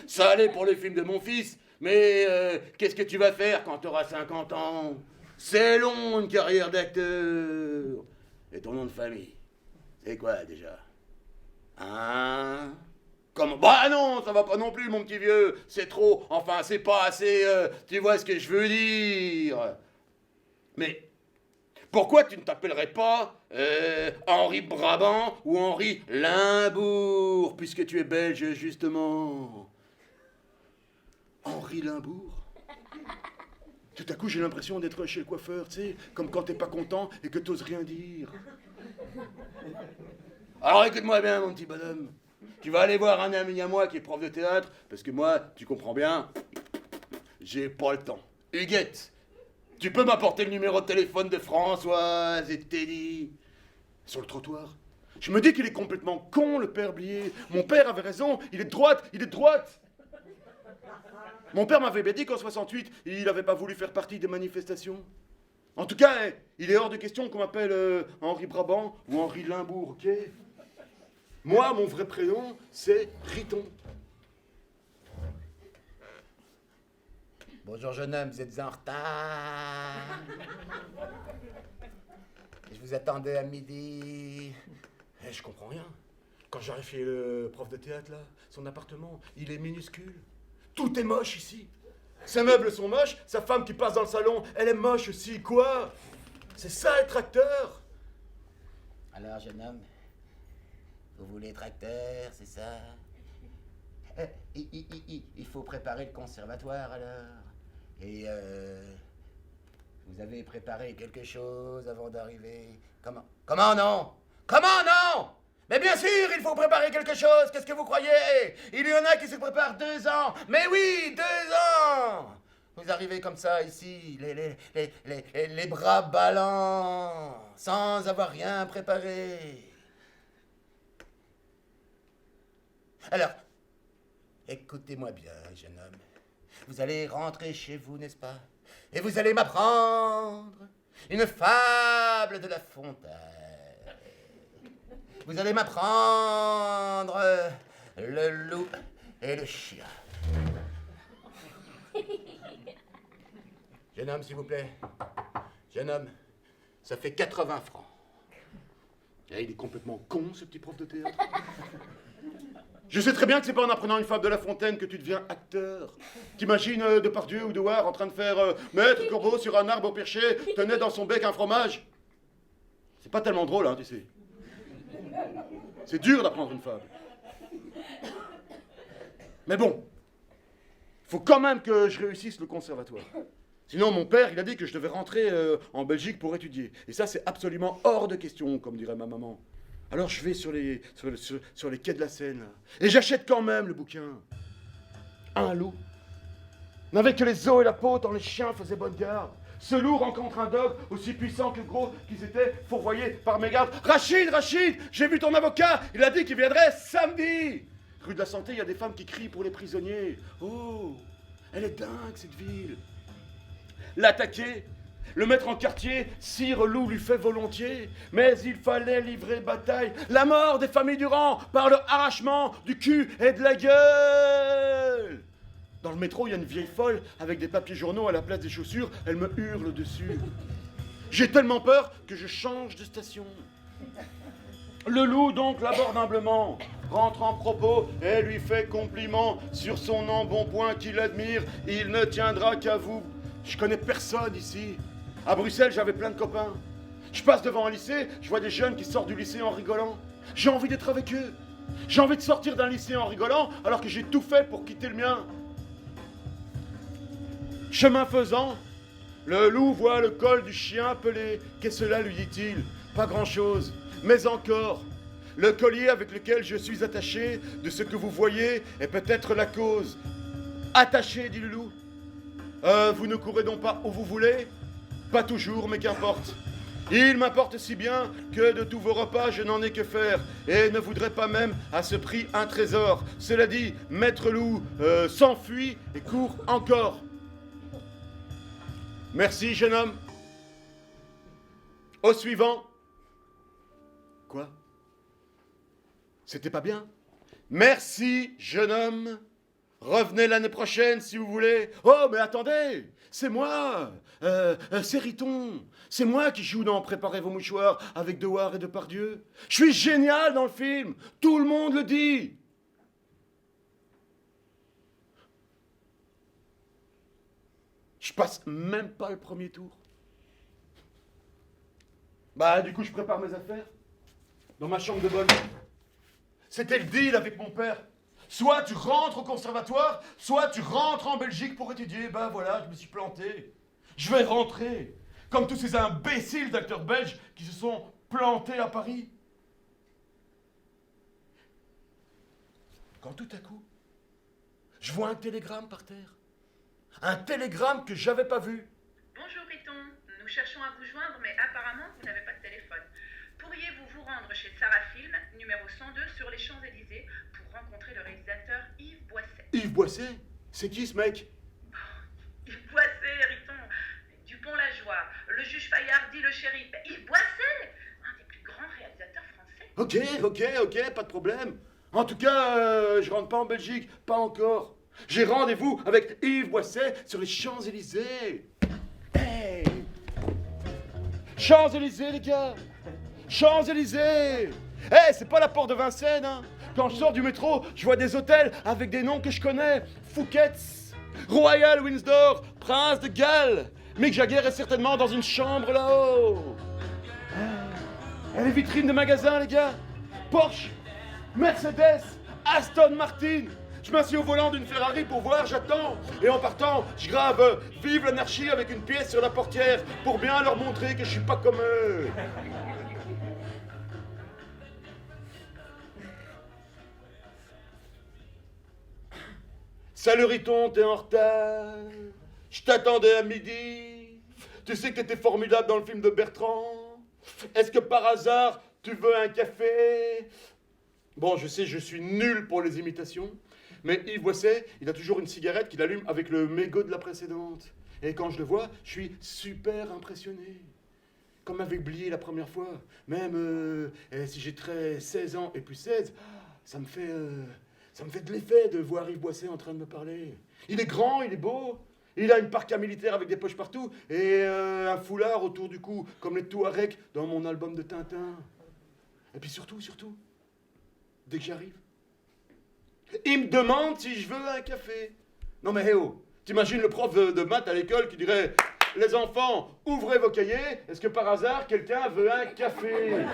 ça allait pour le film de mon fils. Mais qu'est-ce que tu vas faire quand tu auras 50 ans? C'est long, une carrière d'acteur. Et ton nom de famille, c'est quoi déjà? Hein? Comment? Bah non, ça va pas non plus, mon petit vieux. C'est trop, enfin, c'est pas assez, tu vois ce que je veux dire. Mais pourquoi tu ne t'appellerais pas Henri Brabant ou Henri Limbourg, puisque tu es belge, justement? Henri Limbourg? Tout à coup, j'ai l'impression d'être chez le coiffeur, tu sais, comme quand t'es pas content et que t'oses rien dire. Alors écoute-moi bien, mon petit bonhomme. Tu vas aller voir un ami à moi qui est prof de théâtre, parce que moi, tu comprends bien, j'ai pas le temps. Huguette, tu peux m'apporter le numéro de téléphone de Françoise et de Teddy? Sur le trottoir. Je me dis qu'il est complètement con, le père Blier. Mon père avait raison, il est de droite, il est de droite. Mon père m'avait bien dit qu'en 68, il n'avait pas voulu faire partie des manifestations. En tout cas, il est hors de question qu'on m'appelle Henri Brabant ou Henri Limbourg, ok? Moi, mon vrai prénom, c'est Riton. Bonjour jeune homme, vous êtes en retard. Je vous attendais à midi. Je comprends rien. Quand j'ai vérifié le prof de théâtre, là, son appartement, il est minuscule. Tout est moche ici. Ses meubles sont moches, sa femme qui passe dans le salon, elle est moche aussi, quoi? C'est ça être acteur. Alors, jeune homme, vous voulez être acteur, c'est ça? Il faut préparer le conservatoire, alors. Et, vous avez préparé quelque chose avant d'arriver? Comment non? Comment non? Mais bien sûr, il faut préparer quelque chose, qu'est-ce que vous croyez? Il y en a qui se préparent 2 ans. Mais oui, 2 ans. Vous arrivez comme ça ici, les bras ballants, sans avoir rien préparé. Alors, écoutez-moi bien, jeune homme. Vous allez rentrer chez vous, n'est-ce pas? Et vous allez m'apprendre une fable de La Fontaine. Vous allez m'apprendre le loup et le chien. Jeune homme, s'il vous plaît. Jeune homme, ça fait 80 francs. Et il est complètement con, ce petit prof de théâtre. Je sais très bien que c'est pas en apprenant une fable de La Fontaine que tu deviens acteur. T'imagines Depardieu ou Dewar en train de faire Maître Corbeau sur un arbre au perché tenait dans son bec un fromage. C'est pas tellement drôle, hein, tu sais. C'est dur d'apprendre une fable. Mais bon, il faut quand même que je réussisse le conservatoire. Sinon, mon père, il a dit que je devais rentrer en Belgique pour étudier. Et ça, c'est absolument hors de question, comme dirait ma maman. Alors je vais sur les quais de la Seine, là, et j'achète quand même le bouquin. Un loup n'avait que les os et la peau tant les chiens faisaient bonne garde. Ce loup rencontre un dog aussi puissant que gros qu'ils étaient fourvoyés par mégarde. Rachid, j'ai vu ton avocat, il a dit qu'il viendrait samedi. Rue de la Santé, il y a des femmes qui crient pour les prisonniers. Oh, elle est dingue cette ville. l'attaquer. Le mettre en quartier, Sire Loup lui fait volontiers, mais il fallait livrer bataille. La mort des familles Durand par le arrachement du cul et de la gueule. Dans le métro, il y a une vieille folle avec des papiers journaux à la place des chaussures. Elle me hurle dessus. J'ai tellement peur que je change de station. Le loup donc l'aborde humblement, rentre en propos et lui fait compliment sur son embonpoint qu'il admire. Il ne tiendra qu'à vous. Je connais personne ici. À Bruxelles, j'avais plein de copains. Je passe devant un lycée, je vois des jeunes qui sortent du lycée en rigolant. J'ai envie d'être avec eux. J'ai envie de sortir d'un lycée en rigolant alors que j'ai tout fait pour quitter le mien. Chemin faisant, le loup voit le col du chien pelé. Qu'est-ce que cela, lui dit-il? Pas grand-chose, mais encore. Le collier avec lequel je suis attaché de ce que vous voyez est peut-être la cause. Attaché, dit le loup. Vous ne courez donc pas où vous voulez? Pas toujours, mais qu'importe. Il m'importe si bien que de tous vos repas, je n'en ai que faire, et ne voudrais pas même à ce prix un trésor. Cela dit, Maître Loup s'enfuit et court encore. Merci, jeune homme. Au suivant. Quoi? C'était pas bien? Merci, jeune homme. Revenez l'année prochaine si vous voulez. Oh, mais attendez, c'est moi, c'est Riton. C'est moi qui joue dans Préparez vos mouchoirs avec Dewar et Depardieu. Je suis génial dans le film, tout le monde le dit. Je passe même pas le premier tour. Bah, du coup, je prépare mes affaires dans ma chambre de bonne. C'était le deal avec mon père. Soit tu rentres au conservatoire, soit tu rentres en Belgique pour étudier. Ben voilà, je me suis planté. Je vais rentrer. Comme tous ces imbéciles d'acteurs belges qui se sont plantés à Paris. Quand tout à coup, je vois un télégramme par terre. Un télégramme que j'avais pas vu. Bonjour Riton, nous cherchons à vous joindre, mais apparemment vous n'avez pas de téléphone. Pourriez-vous vous rendre chez Sarah Film, numéro 102 sur les Champs-Élysées, pour rencontrer le réalisateur Yves Boisset. Yves Boisset? C'est qui ce mec? Yves Boisset, Riton, Dupont-la-Joie, le juge Fayard dit le shérif. Yves Boisset, un des plus grands réalisateurs français. Ok, pas de problème. En tout cas, je rentre pas en Belgique, pas encore. J'ai rendez-vous avec Yves Boisset sur les Champs-Élysées. Hey! Champs-Élysées, les gars! Champs-Élysées! Hey, c'est pas la porte de Vincennes, hein! Quand je sors du métro, je vois des hôtels avec des noms que je connais. Fouquet's, Royal Windsor, Prince de Galles. Mick Jagger est certainement dans une chambre là-haut. Et les vitrines de magasins, les gars. Porsche, Mercedes, Aston Martin. Je m'assieds au volant d'une Ferrari pour voir, j'attends. Et en partant, je grave « Vive l'anarchie » avec une pièce sur la portière pour bien leur montrer que je suis pas comme eux. Salut Riton, t'es en retard. Je t'attendais à midi. Tu sais que t'étais formidable dans le film de Bertrand. Est-ce que par hasard, tu veux un café? Bon, je sais, je suis nul pour les imitations. Mais Yves Boisset, il a toujours une cigarette qu'il allume avec le mégot de la précédente. Et quand je le vois, je suis super impressionné. Comme avec Blier la première fois. Même si j'ai 16 ans et plus 16, ça me fait de l'effet de voir Yves Boisset en train de me parler. Il est grand, il est beau. Il a une parka militaire avec des poches partout et un foulard autour du cou, comme les Touaregs dans mon album de Tintin. Et puis surtout, dès que j'arrive, il me demande si je veux un café. Non mais hé oh, t'imagines le prof de maths à l'école qui dirait « Les enfants, ouvrez vos cahiers, est-ce que par hasard quelqu'un veut un café ?»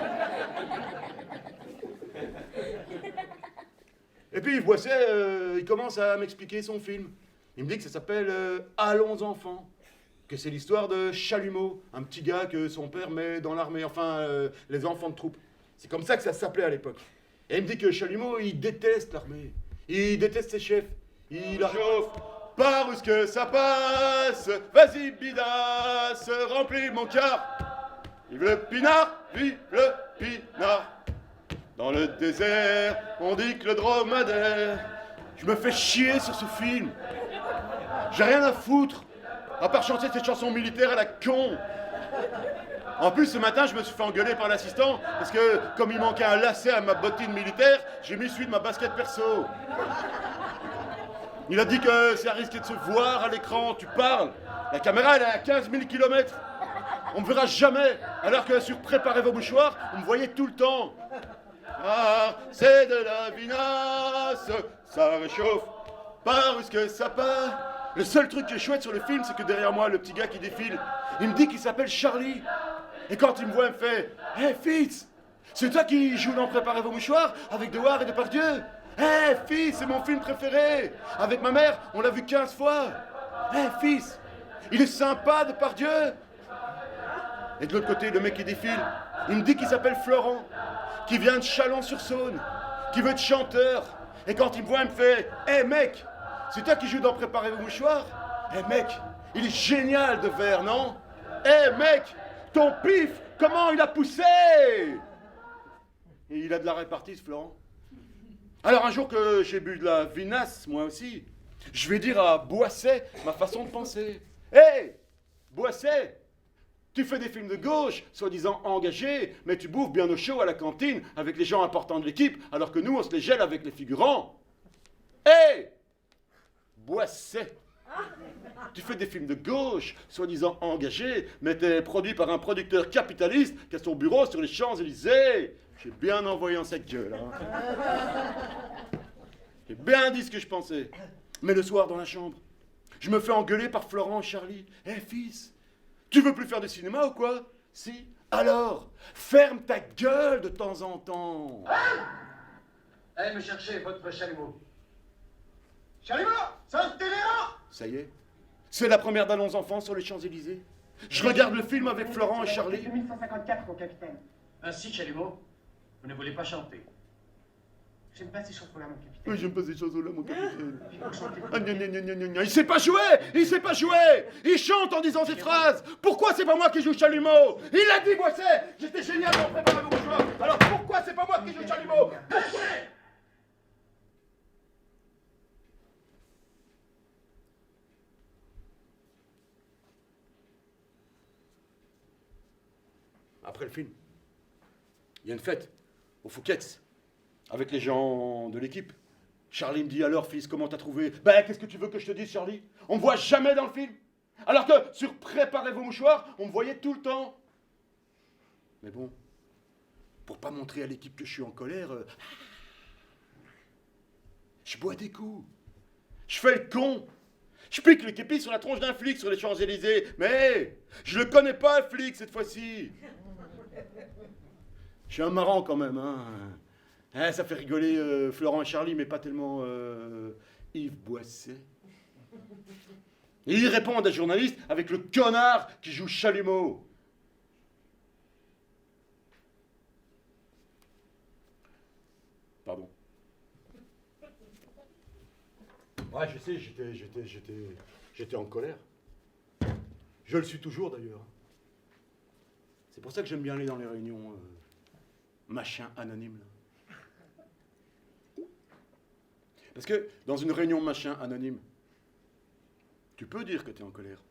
Et puis Yves Boisset, il commence à m'expliquer son film. Il me dit que ça s'appelle Allons enfants, que c'est l'histoire de Chalumeau, un petit gars que son père met dans l'armée, enfin les enfants de troupe. C'est comme ça que ça s'appelait à l'époque. Et il me dit que Chalumeau, il déteste l'armée, il déteste ses chefs, il chauffe. Par où est-ce que ça passe? Vas-y bidasse, remplis mon car. Vive le pinard, vive le pinard. Dans le désert, on dit que le dromadaire. Je me fais chier sur ce film. J'ai rien à foutre. À part chanter cette chanson militaire à la con. En plus, ce matin, je me suis fait engueuler par l'assistant parce que, comme il manquait un lacet à ma bottine militaire, j'ai mis celui de ma basket perso. Il a dit que ça risquait de se voir à l'écran, tu parles. La caméra, elle est à 15 000 km. On me verra jamais, alors que sur Préparez vos mouchoirs, on me voyait tout le temps. Ah, c'est de la vinasse, ça réchauffe. Par où est-ce que ça part? Le seul truc qui est chouette sur le film, c'est que derrière moi, le petit gars qui défile, il me dit qu'il s'appelle Charlie. Et quand il me voit, il me fait « Hey Fitz, c'est toi qui joues dans Préparez vos mouchoirs avec Dewar et Depardieu? Hey Fitz, c'est mon film préféré. Avec ma mère, on l'a vu 15 fois. Hey Fitz, il est sympa Depardieu. » Et de l'autre côté, le mec qui défile, il me dit qu'il s'appelle Florent, qui vient de Chalon-sur-Saône, qui veut être chanteur. Et quand il me voit, il me fait « Hey mec, c'est toi qui joues dans Préparez vos mouchoirs? Hey mec, il est génial de verre, non? Hey mec, ton pif, comment il a poussé !» Et il a de la répartie, ce Florent. Alors un jour que j'ai bu de la vinasse, moi aussi, je vais dire à Boisset ma façon de penser. « Hey, Boisset, tu fais des films de gauche, soi-disant engagés, mais tu bouffes bien au chaud à la cantine avec les gens importants de l'équipe, alors que nous, on se les gèle avec les figurants. Hey, Boisset, tu fais des films de gauche, soi-disant engagés, mais t'es produit par un producteur capitaliste qui a son bureau sur les Champs-Élysées. J'ai bien envoyé en cette gueule. Hein. J'ai bien dit ce que je pensais. Mais le soir, dans la chambre, je me fais engueuler par Florent et Charlie. Hé, fils, tu veux plus faire de cinéma ou quoi? Si. Alors, ferme ta gueule de temps en temps. Allez me chercher votre chalumeau. Chalumeau, ça te téléra. Ça y est, c'est la première d'Allons enfants sur les Champs-Élysées. Je regarde le film avec Florent et Charlie. 2154, mon capitaine. Ainsi, chalumeau, vous ne voulez pas chanter. J'aime pas ces chansons-là, mon capitaine. Oui, j'aime pas ces chansons-là, mon capitaine. Il faut chanter. Ah, gna, gna, gna, gna, gna. Il sait pas jouer. Il sait pas jouer. Il chante en disant cette phrase. Pourquoi c'est pas moi qui joue Chalumeau? Il l'a dit, Boisset. J'étais génial dans Préparez vos mouchoirs. Alors pourquoi c'est pas moi qui joue Chalumeau? Pourquoi? Après le film, il y a une fête au Fouquet's avec les gens de l'équipe. Charlie me dit, alors fils, comment t'as trouvé? Ben, qu'est-ce que tu veux que je te dise, Charlie? On me voit jamais dans le film. Alors que sur Préparez vos mouchoirs, on me voyait tout le temps. Mais bon, pour pas montrer à l'équipe que je suis en colère, je bois des coups. Je fais le con. Je pique le képi sur la tronche d'un flic sur les Champs-Élysées. Mais je le connais pas, le flic, cette fois-ci. Je suis un marrant quand même, hein. Ça fait rigoler Florent et Charlie, mais pas tellement Yves Boisset. Et ils répondent à des journalistes avec le connard qui joue Chalumeau. Pardon. Ouais, je sais, j'étais en colère. Je le suis toujours d'ailleurs. C'est pour ça que j'aime bien aller dans les réunions machin anonyme. Là. Parce que dans une réunion machin anonyme, tu peux dire que tu es en colère.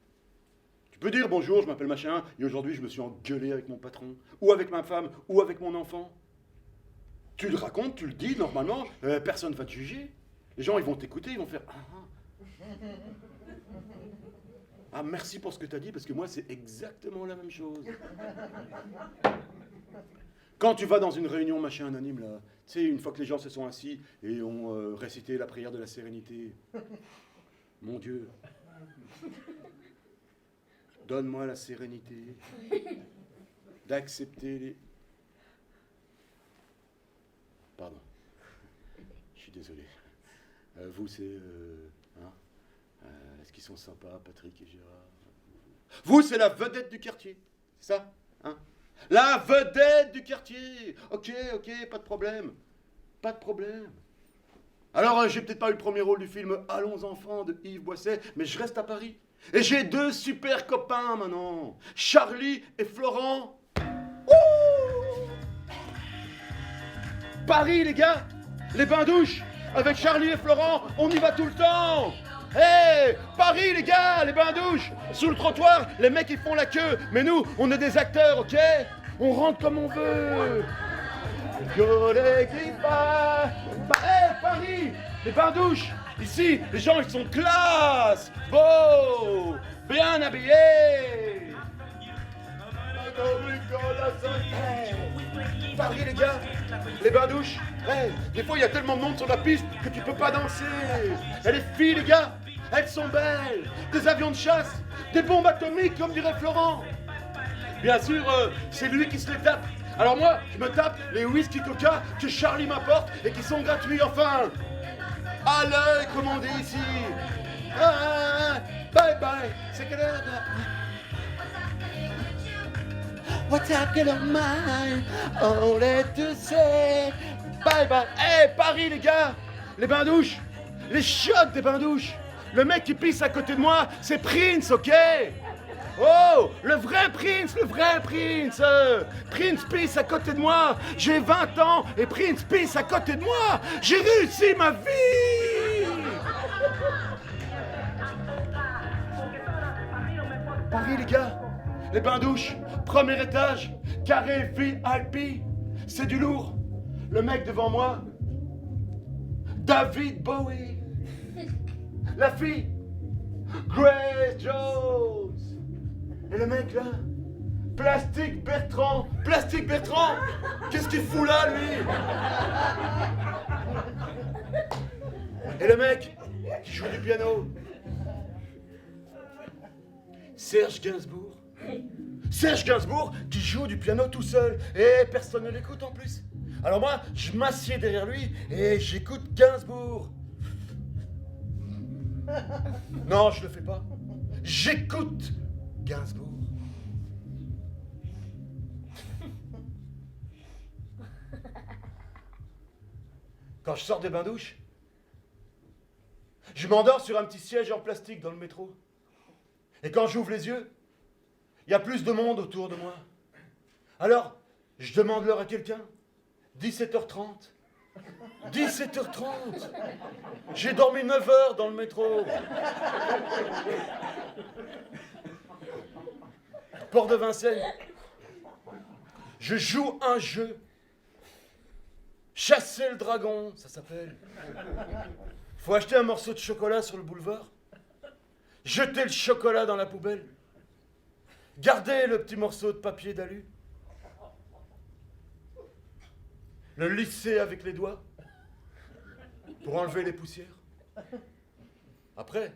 Tu peux dire bonjour, je m'appelle machin, et aujourd'hui je me suis engueulé avec mon patron, ou avec ma femme, ou avec mon enfant. Tu le racontes, tu le dis, normalement, personne ne va te juger. Les gens, ils vont t'écouter, ils vont faire ah, merci pour ce que tu as dit, parce que moi, c'est exactement la même chose. Quand tu vas dans une réunion machin anonyme, là, tu sais, une fois que les gens se sont assis et ont récité la prière de la sérénité, mon Dieu, donne-moi la sérénité d'accepter les... Pardon, je suis désolé. Vous, c'est... est-ce qu'ils sont sympas, Patrick et Gérard? Vous, c'est la vedette du quartier, c'est ça, hein? La vedette du quartier. Ok, pas de problème. Pas de problème. Alors, j'ai peut-être pas eu le premier rôle du film Allons enfants de Yves Boisset, mais je reste à Paris. Et j'ai deux super copains maintenant. Charlie et Florent. Ouh! Paris, les gars. Les bains-douches. Avec Charlie et Florent, on y va tout le temps. Hé, Paris, les gars, les bains-douches. Sous le trottoir, les mecs, ils font la queue. Mais nous, on est des acteurs, ok? On rentre comme on veut. Hé, Paris, les bains-douches. Ici, les gens, ils sont classe. Beau, bien habillés. Paris, les gars, les bains-douches. Hey, des fois, il y a tellement de monde sur la piste que tu peux pas danser. Et les filles, les gars, elles sont belles. Des avions de chasse, des bombes atomiques, comme dirait Florent. Bien sûr, c'est lui qui se les tape. Alors moi, je me tape les whisky coca que Charlie m'apporte et qui sont gratuits, enfin. À l'œil, comme on dit ici. Bye bye. C'est quelle heure? What's up, get on mine? Oh, let to say bye bye. Hey, Paris, les gars, les bains-douches, les chiottes des bains-douches. Le mec qui pisse à côté de moi, c'est Prince, ok? Oh, le vrai Prince, le vrai Prince. Prince pisse à côté de moi. J'ai 20 ans et Prince pisse à côté de moi. J'ai réussi ma vie. Paris, les gars, les bains-douches, premier étage, carré VIP, c'est du lourd. Le mec devant moi, David Bowie. La fille, Grace Jones. Et le mec là, Plastique Bertrand. Plastique Bertrand, qu'est-ce qu'il fout là, lui? Et le mec qui joue du piano, Serge Gainsbourg. Serge Gainsbourg qui joue du piano tout seul et personne ne l'écoute en plus. Alors moi, je m'assieds derrière lui et j'écoute Gainsbourg. Non, je le fais pas. J'écoute Gainsbourg. Quand je sors des bains-douches, je m'endors sur un petit siège en plastique dans le métro. Et quand j'ouvre les yeux, il y a plus de monde autour de moi. Alors, je demande l'heure à quelqu'un. 17h30. 17h30. J'ai dormi 9 heures dans le métro. Port de Vincennes. Je joue un jeu. Chasser le dragon, ça s'appelle. Faut acheter un morceau de chocolat sur le boulevard. Jeter le chocolat dans la poubelle. Garder le petit morceau de papier d'alu. Le lisser avec les doigts pour enlever les poussières. Après,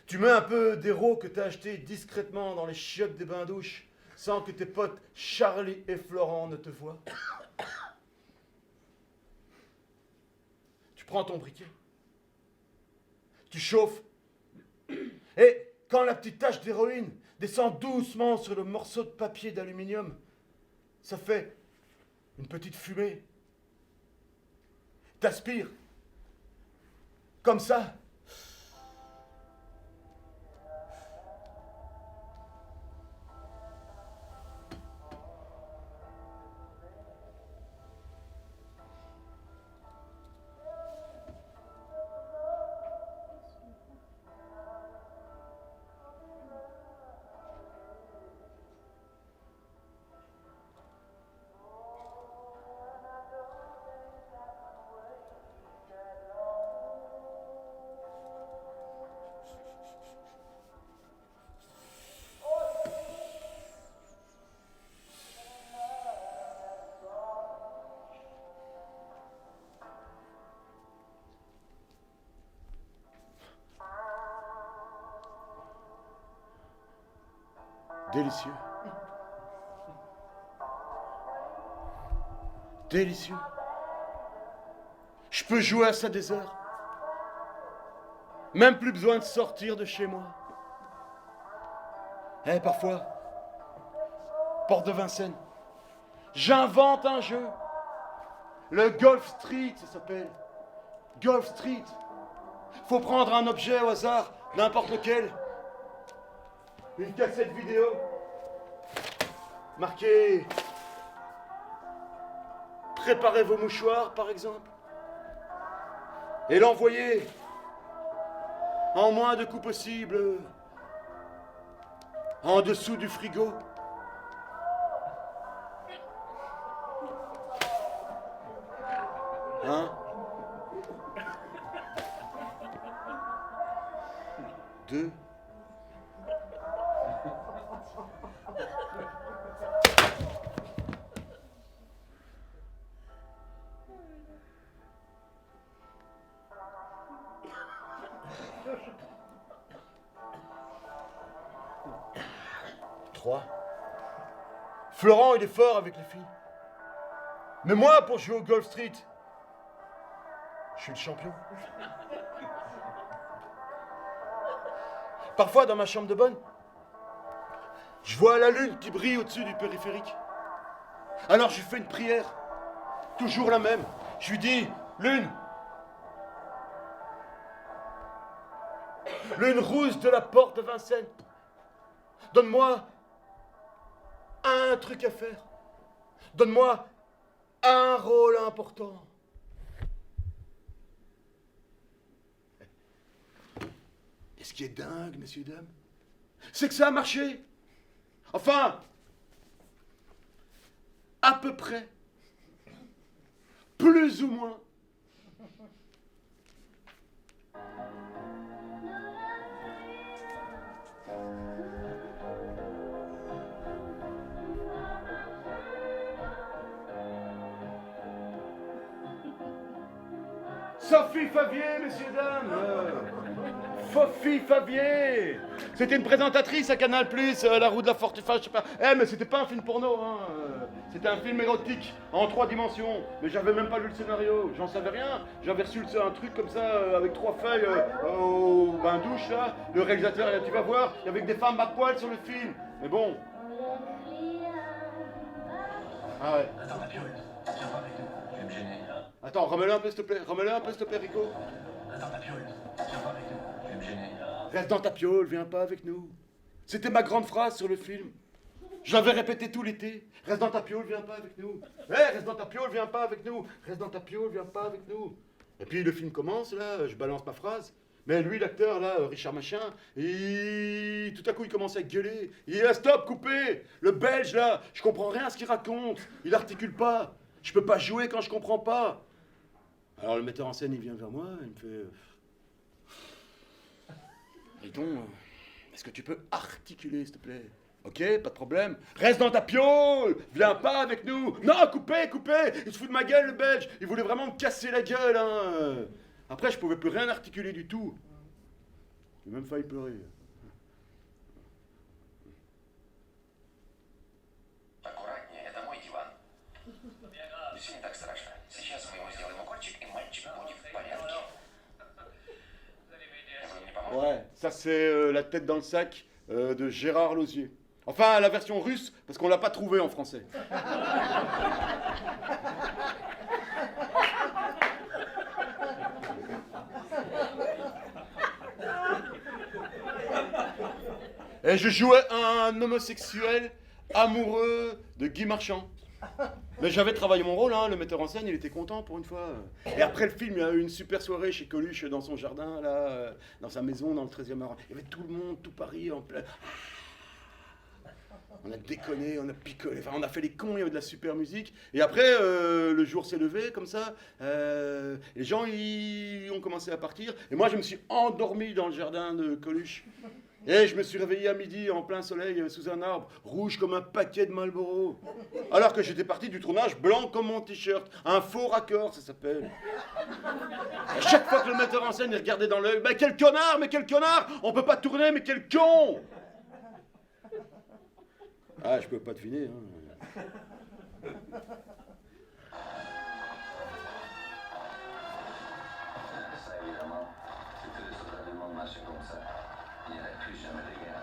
tu mets un peu d'héros que t'as acheté discrètement dans les chiottes des bains-douches sans que tes potes Charlie et Florent ne te voient. Tu prends ton briquet. Tu chauffes. Et quand la petite tache d'héroïne descend doucement sur le morceau de papier d'aluminium, ça fait une petite fumée. T'aspires. Comme ça. Délicieux. Délicieux. Je peux jouer à ça des heures. Même plus besoin de sortir de chez moi. Eh, parfois, Porte de Vincennes, j'invente un jeu. Le Golf Street, ça s'appelle. Golf Street. Faut prendre un objet au hasard, n'importe lequel. Une cassette vidéo marquée « Préparez vos mouchoirs » par exemple. Et l'envoyer en moins de coups possible, en dessous du frigo. Un, deux, trois. Florent, il est fort avec les filles. Mais moi, pour jouer au Golf Street, je suis le champion. Parfois, dans ma chambre de bonne, je vois la lune qui brille au-dessus du périphérique. Alors, je lui fais une prière, toujours la même. Je lui dis, lune, lune rouge de la porte de Vincennes, donne-moi un truc à faire. Donne-moi un rôle important. Et ce qui est dingue, messieurs, dames, c'est que ça a marché. Enfin, à peu près. Plus ou moins. Sophie Favier, messieurs, dames. Sophie Favier. C'était une présentatrice à Canal+, La Roue de la Fortune, je sais pas. Mais c'était pas un film porno, hein. C'était un film érotique, en 3 dimensions. Mais j'avais même pas lu le scénario, j'en savais rien. J'avais reçu un truc comme ça, avec 3 feuilles au bain-douche, là. Le réalisateur, tu vas voir, il y avait que des femmes à poil sur le film. Mais bon. Ah ouais. Attends, la piole, viens voir avec nous, je vais me gêner. Attends, remets-le un peu, s'il te plaît. Remets-le un peu, s'il te plaît, Rico. Attends, la piole, viens voir avec nous, je vais me gêner. Reste dans ta piole, viens pas avec nous. C'était ma grande phrase sur le film. Je l'avais répété tout l'été. Reste dans ta piole, viens pas avec nous. Reste dans ta piole, viens pas avec nous. Reste dans ta piole, viens pas avec nous. Et puis le film commence, là, je balance ma phrase. Mais lui, l'acteur, là, Richard Machin, tout à coup, il commence à gueuler. Il dit, stop, coupez. Le Belge, là, je comprends rien à ce qu'il raconte. Il articule pas. Je peux pas jouer quand je comprends pas. Alors le metteur en scène, il vient vers moi, il me fait... Dis donc, est-ce que tu peux articuler, s'il te plaît? Ok, pas de problème. Reste dans ta piole. Viens pas avec nous. Non, coupez, coupez. Il se fout de ma gueule, le Belge. Il voulait vraiment me casser la gueule, hein. Après, je pouvais plus rien articuler du tout. J'ai même failli pleurer. Аккуратнее, это мой диван. Все не так страшно. Сейчас мы ему сделаем укольчик, и мальчик будет в порядке. Вы мне поможете? Ouais, ça c'est la tête dans le sac de Gérard Lauzier. Enfin, la version russe, parce qu'on l'a pas trouvée en français. Et je jouais un homosexuel amoureux de Guy Marchand. Mais j'avais travaillé mon rôle, hein, le metteur en scène, il était content pour une fois. Et après le film, il y a eu une super soirée chez Coluche dans son jardin, là, dans sa maison, dans le 13e arrondissement. Il y avait tout le monde, tout Paris en plein. On a déconné, on a picolé, enfin on a fait les cons, il y avait de la super musique. Et après, le jour s'est levé comme ça, les gens ont commencé à partir. Et moi je me suis endormi dans le jardin de Coluche. Et je me suis réveillé à midi en plein soleil sous un arbre, rouge comme un paquet de Marlboro. Alors que j'étais parti du tournage blanc comme mon t-shirt, un faux raccord ça s'appelle. À chaque fois que le metteur en scène il regardait dans l'œil, mais quel connard, on peut pas tourner, mais quel con. Ah, je peux pas deviner, hein. Ça, évidemment, si tous les autres du monde marchaient comme ça, il n'y aurait plus jamais de guerre.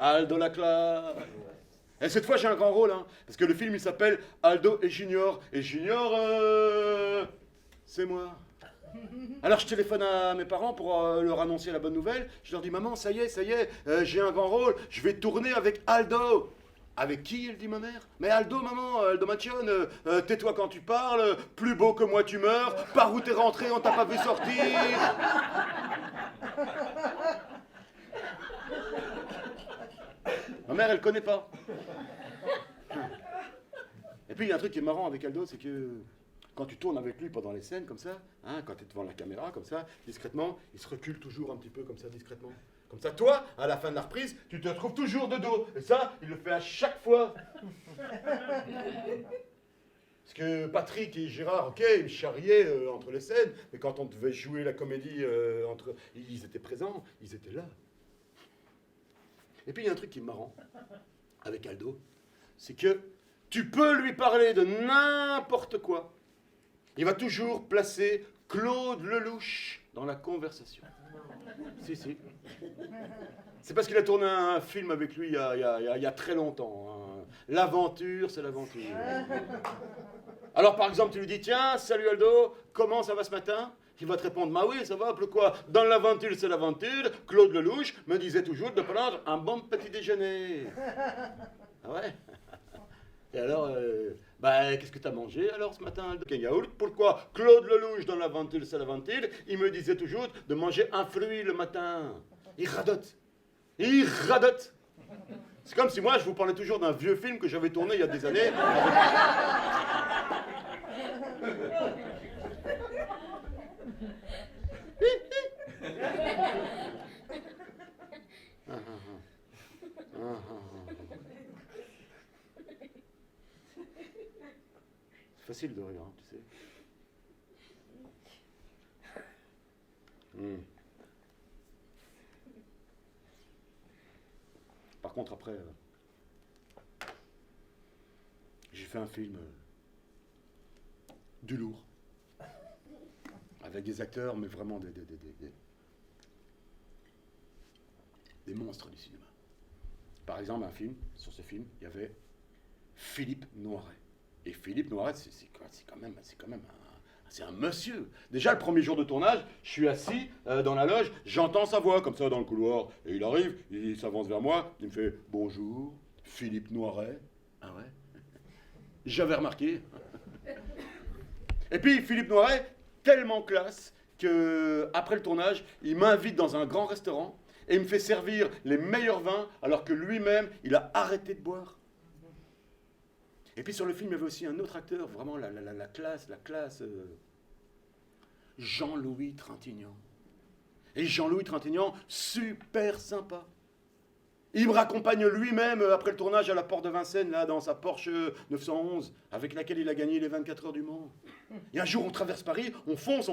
Aldo la classe. Et cette fois j'ai un grand rôle, hein, parce que le film il s'appelle Aldo et Junior. Et Junior, c'est moi. Alors je téléphone à mes parents pour leur annoncer la bonne nouvelle. Je leur dis, maman, ça y est, j'ai un grand rôle, je vais tourner avec Aldo. Avec qui, elle dit ma mère? Mais Aldo, maman, Aldo Machione, tais-toi quand tu parles, plus beau que moi tu meurs, par où t'es rentré, on t'a pas vu sortir. Ma mère, elle connaît pas. Et puis, il y a un truc qui est marrant avec Aldo, c'est que quand tu tournes avec lui pendant les scènes, comme ça, hein, quand tu es devant la caméra, comme ça, discrètement, il se recule toujours un petit peu, comme ça, discrètement. Comme ça, toi, à la fin de la reprise, tu te retrouves toujours de dos. Et ça, il le fait à chaque fois. Parce que Patrick et Gérard, ok, ils me charriaient entre les scènes, mais quand on devait jouer la comédie, ils étaient présents, ils étaient là. Et puis, il y a un truc qui est marrant avec Aldo, c'est que tu peux lui parler de n'importe quoi. Il va toujours placer Claude Lelouch dans la conversation. Si, si. C'est parce qu'il a tourné un film avec lui il y a très longtemps. Hein. L'aventure, c'est l'aventure. Alors, par exemple, tu lui dis, tiens, salut Aldo, comment ça va ce matin? Il va te répondre, bah oui, ça va, pourquoi? Dans l'aventure, c'est l'aventure. Claude Lelouch me disait toujours de prendre un bon petit déjeuner. Ah ouais? Et alors, qu'est-ce que tu as mangé alors ce matin? Un yaourt. Pourquoi? Claude Lelouch, dans l'aventure, c'est l'aventure, il me disait toujours de manger un fruit le matin. Il radote. Il radote. C'est comme si moi, je vous parlais toujours d'un vieux film que j'avais tourné il y a des années. C'est facile de rire, hein, tu sais. Par contre, après, j'ai fait un film du lourd, avec des acteurs, mais vraiment des monstres du cinéma. Par exemple, un film, sur ce film, il y avait Philippe Noiret. Et Philippe Noiret, c'est quand même un monsieur. Déjà, le premier jour de tournage, je suis assis dans la loge, j'entends sa voix comme ça dans le couloir. Et il arrive, il s'avance vers moi, il me fait « Bonjour, Philippe Noiret. » Ah ouais? J'avais remarqué. Et puis, Philippe Noiret, tellement classe que après le tournage, il m'invite dans un grand restaurant et il me fait servir les meilleurs vins alors que lui-même, il a arrêté de boire. Et puis sur le film, il y avait aussi un autre acteur, vraiment la classe, Jean-Louis Trintignant. Et Jean-Louis Trintignant, super sympa. Il me raccompagne lui-même après le tournage à la Porte de Vincennes, là, dans sa Porsche 911, avec laquelle il a gagné les 24 heures du Mans. Et un jour, on traverse Paris, on fonce,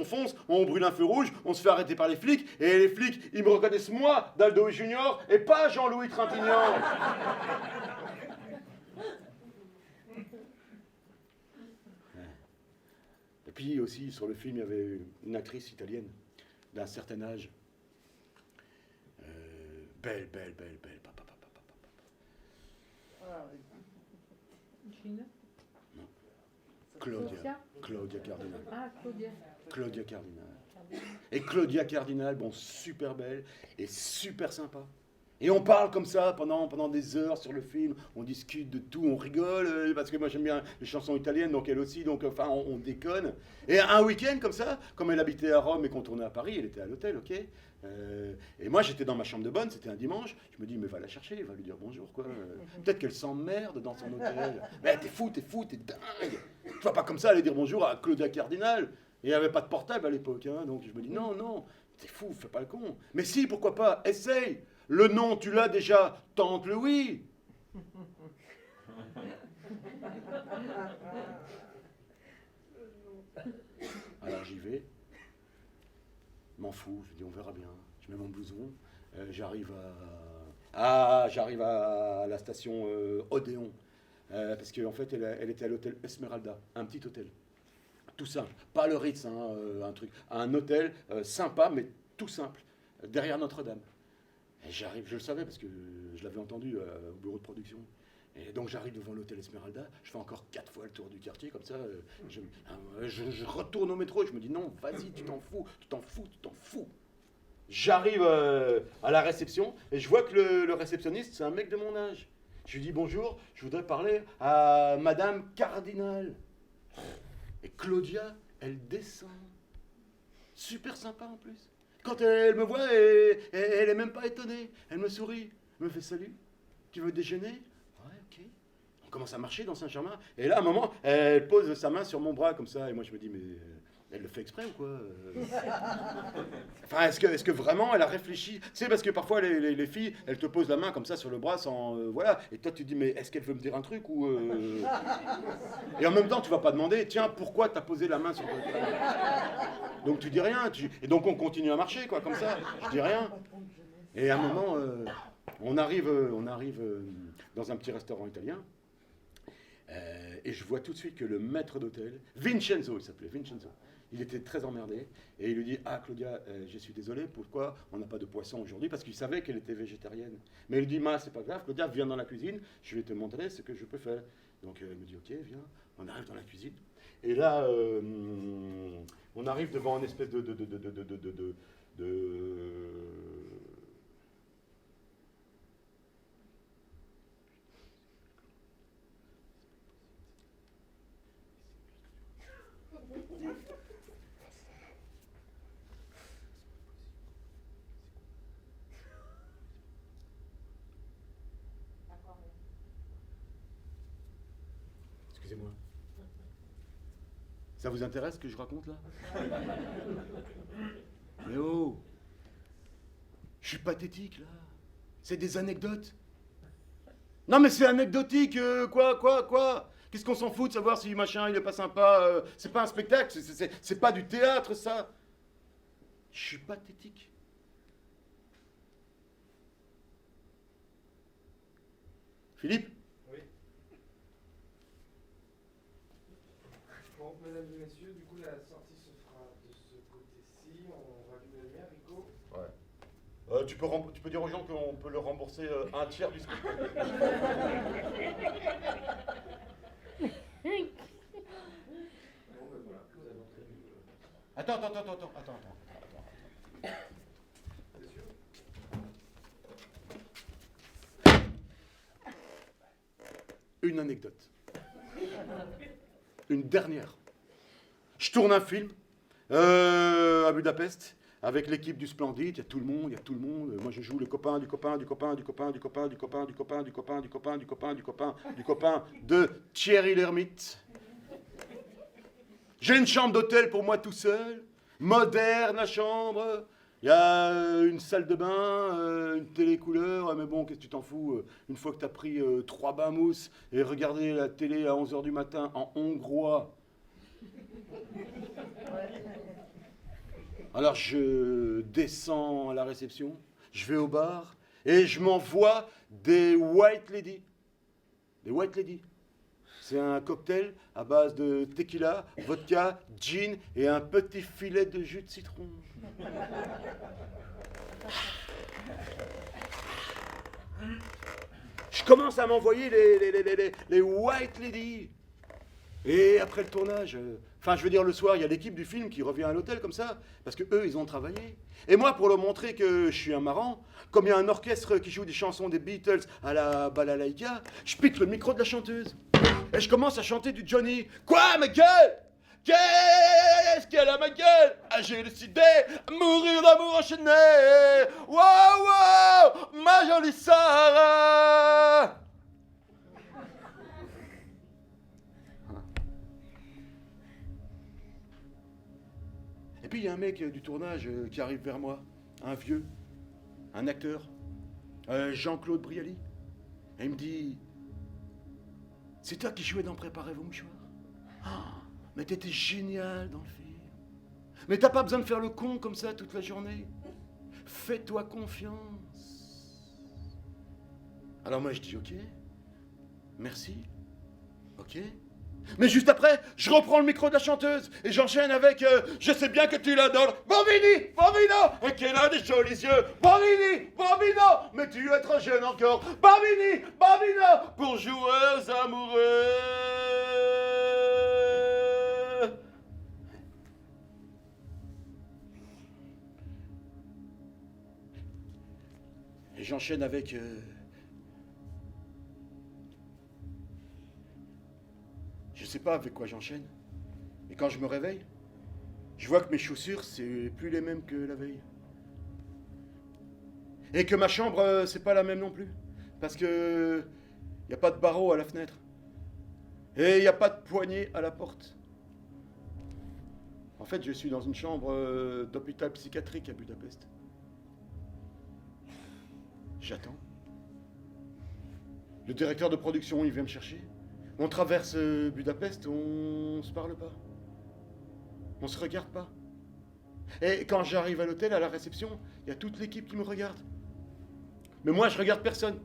on brûle un feu rouge, on se fait arrêter par les flics, et les flics, ils me reconnaissent moi, d'Aldo Junior, et pas Jean-Louis Trintignant. Et puis aussi, sur le film, il y avait une actrice italienne d'un certain âge. Belle. Gina? Non. Claudia Cardinal. Ah, Claudia. Claudia Cardinal. Et Claudia Cardinal, bon, super belle et super sympa. Et on parle comme ça pendant des heures sur le film, on discute de tout, on rigole, parce que moi j'aime bien les chansons italiennes, donc elle aussi, donc enfin on déconne. Et un week-end comme ça, comme elle habitait à Rome et qu'on tournait à Paris, elle était à l'hôtel, ok. Et moi j'étais dans ma chambre de bonne, c'était un dimanche, je me dis mais va la chercher, va lui dire bonjour quoi. Peut-être qu'elle s'emmerde dans son hôtel. Mais t'es fou, t'es dingue. Tu vas pas comme ça aller dire bonjour à Claudia Cardinal. Et il n'y avait pas de portable à l'époque, hein, donc je me dis non, t'es fou, fais pas le con. Mais si, pourquoi pas, essaye. Le non, tu l'as déjà, tente le oui. Alors j'y vais, m'en fous, je dis on verra bien. Je mets mon blouson, j'arrive à la station Odéon, parce qu'en fait elle était à l'hôtel Esmeralda, un petit hôtel. Tout simple, pas le Ritz, un hôtel sympa, mais tout simple, derrière Notre-Dame. Et j'arrive, je le savais parce que je l'avais entendu au bureau de production. Et donc j'arrive devant l'hôtel Esmeralda, je fais encore 4 fois le tour du quartier, comme ça, je retourne au métro et je me dis non, vas-y, tu t'en fous. J'arrive à la réception et je vois que le réceptionniste, c'est un mec de mon âge. Je lui dis bonjour, je voudrais parler à Madame Cardinal. Et Claudia, elle descend. Super sympa en plus. Quand elle me voit, elle est même pas étonnée. Elle me sourit, elle me fait salut. Tu veux déjeuner? Ouais, ok. On commence à marcher dans Saint-Germain. Et là, à un moment, elle pose sa main sur mon bras comme ça. Et moi, je me dis, mais elle le fait exprès ou quoi? Enfin, est-ce que vraiment elle a réfléchi? Tu sais, parce que parfois les filles, elles te posent la main comme ça sur le bras sans. Voilà. Et toi, tu te dis, mais est-ce qu'elle veut me dire un truc ou. Et en même temps, tu vas pas demander, tiens, pourquoi t'as posé la main sur le bras? Donc tu dis rien. Et donc on continue à marcher, quoi, comme ça. Je dis rien. Et à un moment, on arrive dans un petit restaurant italien. Et je vois tout de suite que le maître d'hôtel, Vincenzo, il s'appelait Vincenzo, il était très emmerdé. Et il lui dit, ah Claudia, je suis désolé, pourquoi on n'a pas de poisson aujourd'hui? Parce qu'il savait qu'elle était végétarienne. Mais il lui dit, c'est pas grave, Claudia, viens dans la cuisine, je vais te montrer ce que je peux faire. Donc il me dit, ok, viens, on arrive dans la cuisine. Et là, on arrive devant une espèce de Excusez-moi. Ça vous intéresse ce que je raconte là? Mais oh! Je suis pathétique là. C'est des anecdotes. Non mais c'est anecdotique, quoi? Qu'est-ce qu'on s'en fout de savoir si machin il est pas sympa? C'est pas un spectacle, c'est pas du théâtre ça. Je suis pathétique. Philippe? Oui. Bon, mesdames et messieurs, du coup la sortie se fera de ce côté-ci. On rallume la lumière, Rico. Ouais. Tu peux dire aux gens qu'on peut leur rembourser un tiers du spectacle. Bon, ben voilà, vous avez entendu. Attends. Bien sûr. Une anecdote. Une dernière. Je tourne un film à Budapest avec l'équipe du Splendide. Il y a tout le monde. Moi, je joue le copain de Thierry Lhermitte. J'ai une chambre d'hôtel pour moi tout seul, moderne la chambre. Il y a une salle de bain, une télé couleur, mais bon, qu'est-ce que tu t'en fous? Une fois que tu as pris 3 bains mousse et regardé la télé à 11h du matin en hongrois. Alors je descends à la réception, je vais au bar et je m'envoie des White Lady. Des White Lady. C'est un cocktail à base de tequila, vodka, gin et un petit filet de jus de citron. Je commence à m'envoyer les White Lady. Et après le tournage, je veux dire le soir, il y a l'équipe du film qui revient à l'hôtel comme ça, parce que eux, ils ont travaillé. Et moi, pour leur montrer que je suis un marrant, comme il y a un orchestre qui joue des chansons des Beatles à la balalaïka, je pique le micro de la chanteuse. Et je commence à chanter du Johnny. Quoi, ma gueule? Qu'est-ce qu'elle a, ma gueule? Ah, j'ai décidé de mourir d'amour enchaîné. Wow, ma jolie Sarah. Et puis il y a un mec du tournage qui arrive vers moi, un vieux, un acteur, Jean-Claude Brialy. Et il me dit, c'est toi qui jouais dans Préparez vos mouchoirs? Mais t'étais génial dans le film. Mais t'as pas besoin de faire le con comme ça toute la journée. Fais-toi confiance. Alors moi je dis ok, merci, ok. Mais juste après, je reprends le micro de la chanteuse et j'enchaîne avec je sais bien que tu l'adores, Bambino, et qu'elle a des jolis yeux, Bambino, mais tu es trop jeune encore, Bambino, pour jouer aux amoureux. Et j'enchaîne avec sais pas avec quoi j'enchaîne. Et quand je me réveille, je vois que mes chaussures, c'est plus les mêmes que la veille. Et que ma chambre, c'est pas la même non plus. Parce que y a pas de barreau à la fenêtre. Et y a pas de poignée à la porte. En fait, je suis dans une chambre d'hôpital psychiatrique à Budapest. J'attends. Le directeur de production, il vient me chercher. On traverse Budapest, on se parle pas. On se regarde pas. Et quand j'arrive à l'hôtel, à la réception, il y a toute l'équipe qui me regarde. Mais moi, je regarde personne.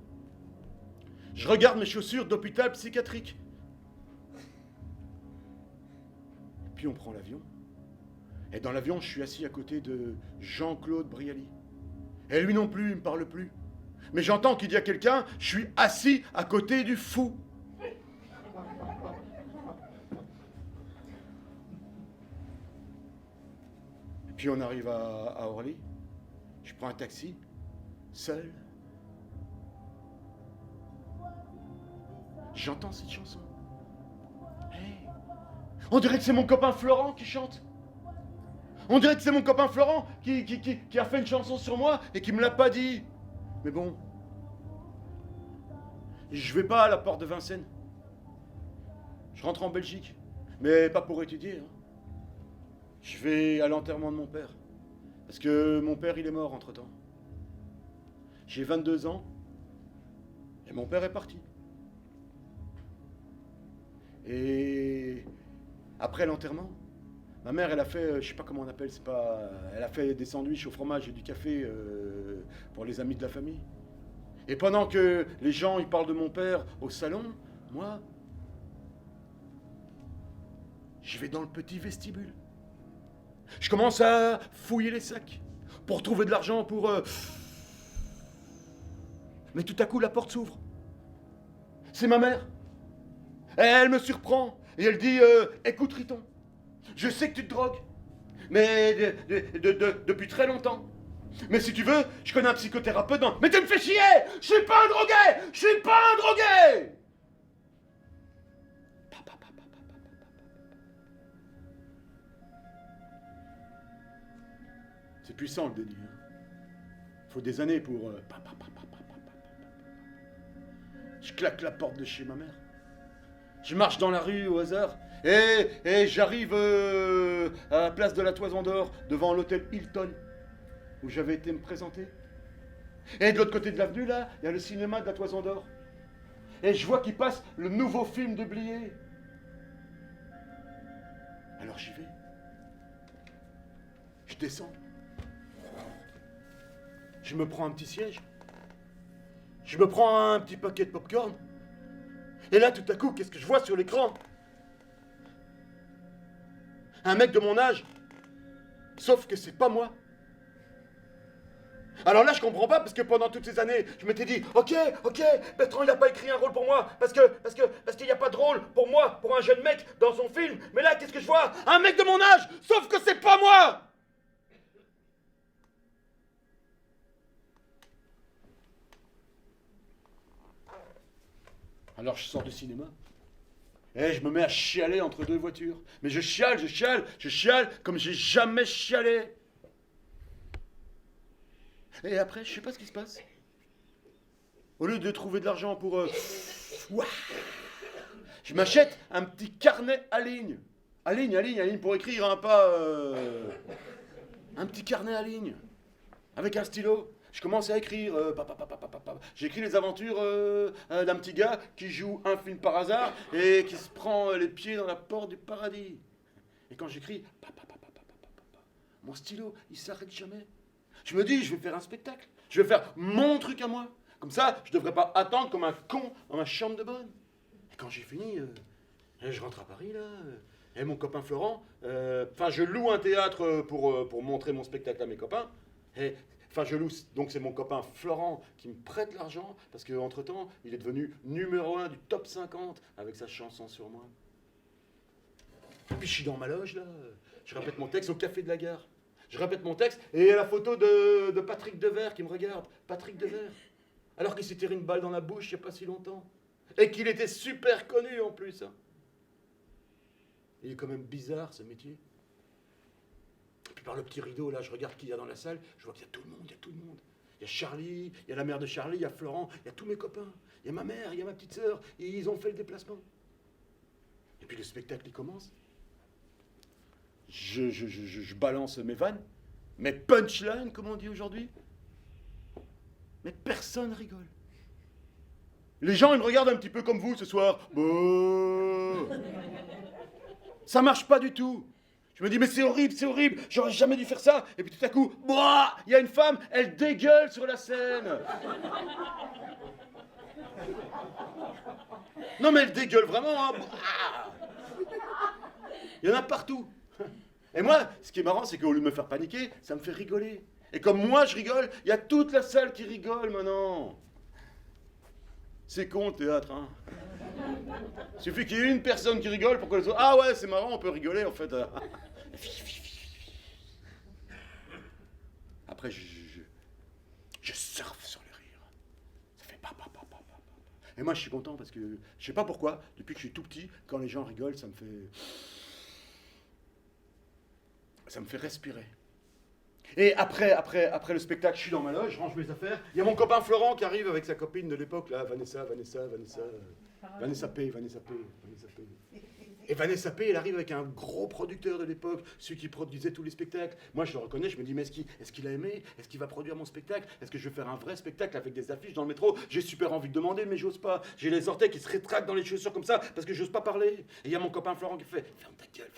Je regarde mes chaussures d'hôpital psychiatrique. Puis on prend l'avion. Et dans l'avion, je suis assis à côté de Jean-Claude Brialy. Et lui non plus, il me parle plus. Mais j'entends qu'il dit à quelqu'un, je suis assis à côté du fou. Et puis on arrive à Orly. Je prends un taxi, seul. J'entends cette chanson. Hey. On dirait que c'est mon copain Florent qui chante. On dirait que c'est mon copain Florent qui a fait une chanson sur moi et qui me l'a pas dit. Mais bon, je vais pas à la porte de Vincennes. Je rentre en Belgique, mais pas pour étudier. Hein. Je vais à l'enterrement de mon père. Parce que mon père, il est mort entre-temps. J'ai 22 ans et mon père est parti. Et après l'enterrement, ma mère, elle a fait, je sais pas comment on appelle, c'est pas, elle a fait des sandwichs au fromage et du café pour les amis de la famille. Et pendant que les gens, ils parlent de mon père au salon, moi, je vais dans le petit vestibule. Je commence à fouiller les sacs pour trouver de l'argent pour... Mais tout à coup, la porte s'ouvre. C'est ma mère. Et elle me surprend et elle dit écoute Riton, je sais que tu te drogues, mais depuis très longtemps. Mais si tu veux, je connais un psychothérapeute dans... Mais tu me fais chier! Je suis pas un drogué! Je suis pas un drogué! C'est puissant le déni. Il faut des années pour... Je claque la porte de chez ma mère. Je marche dans la rue au hasard et j'arrive à la place de la Toison d'Or devant l'hôtel Hilton où j'avais été me présenter. Et de l'autre côté de l'avenue, là, il y a le cinéma de la Toison d'Or. Et je vois qu'il passe le nouveau film de Blier. Alors j'y vais. Je descends. Je me prends un petit siège. Je me prends un petit paquet de popcorn. Et là, tout à coup, qu'est-ce que je vois sur l'écran? Un mec de mon âge. Sauf que c'est pas moi. Alors là, je comprends pas, parce que pendant toutes ces années, je m'étais dit, ok, Bertrand, il a pas écrit un rôle pour moi, parce qu'il n'y a pas de rôle pour moi, pour un jeune mec dans son film. Mais là, qu'est-ce que je vois? Un mec de mon âge, sauf que c'est pas moi! Alors je sors du cinéma. Et je me mets à chialer entre deux voitures. Mais je chiale comme j'ai jamais chialé. Et après, je sais pas ce qui se passe. Au lieu de trouver de l'argent pour... je m'achète un petit carnet à ligne. À ligne, pour écrire, hein, pas... un petit carnet à ligne. Avec un stylo. Je commence à écrire. J'écris les aventures d'un petit gars qui joue un film par hasard et qui se prend les pieds dans la porte du paradis. Et quand j'écris, mon stylo, il s'arrête jamais. Je me dis, je vais faire un spectacle. Je vais faire mon truc à moi. Comme ça, je devrais pas attendre comme un con dans ma chambre de bonne. Et quand j'ai fini, je rentre à Paris, là. Et mon copain Florent, je loue un théâtre pour montrer mon spectacle à mes copains. Je loue, donc c'est mon copain Florent qui me prête l'argent, parce qu'entre-temps, il est devenu numéro 1 du top 50 avec sa chanson sur moi. Et puis je suis dans ma loge, là. Je répète mon texte au café de la gare. Je répète mon texte, et il y a la photo de Patrick Devers qui me regarde. Patrick Devers. Alors qu'il s'est tiré une balle dans la bouche il n'y a pas si longtemps. Et qu'il était super connu en plus. Hein. Il est quand même bizarre, ce métier. Et puis par le petit rideau, là, je regarde qui il y a dans la salle, je vois qu'il y a tout le monde, il y a tout le monde. Il y a Charlie, il y a la mère de Charlie, il y a Florent, il y a tous mes copains. Il y a ma mère, il y a ma petite sœur, et ils ont fait le déplacement. Et puis le spectacle, il commence. Je balance mes vannes, mes punchlines, comme on dit aujourd'hui. Mais personne rigole. Les gens, ils me regardent un petit peu comme vous ce soir. Bouh. Ça marche pas du tout. Je me dis, mais c'est horrible, j'aurais jamais dû faire ça. Et puis tout à coup, il y a une femme, elle dégueule sur la scène. Non, mais elle dégueule vraiment. Hein. Il y en a partout. Et moi, ce qui est marrant, c'est qu'au lieu de me faire paniquer, ça me fait rigoler. Et comme moi, je rigole, il y a toute la salle qui rigole maintenant. C'est con le théâtre, hein. Il suffit qu'il y ait une personne qui rigole pour que les autres... Ah ouais, c'est marrant, on peut rigoler, en fait. Après, je surfe sur le rire. Ça fait pa. Et moi, je suis content parce que, je sais pas pourquoi, depuis que je suis tout petit, quand les gens rigolent, ça me fait respirer. Et après le spectacle, je suis dans ma loge, je range mes affaires. Il y a mon copain Florent qui arrive avec sa copine de l'époque, là, Vanessa P. Et Vanessa P, elle arrive avec un gros producteur de l'époque, celui qui produisait tous les spectacles. Moi, je le reconnais, je me dis, mais est-ce qu'il a aimé? Est-ce qu'il va produire mon spectacle? Est-ce que je vais faire un vrai spectacle avec des affiches dans le métro? J'ai super envie de demander, mais j'ose pas. J'ai les orteils qui se rétractent dans les chaussures comme ça, parce que j'ose pas parler. Et il y a mon copain Florent qui fait, ferme ta gueule.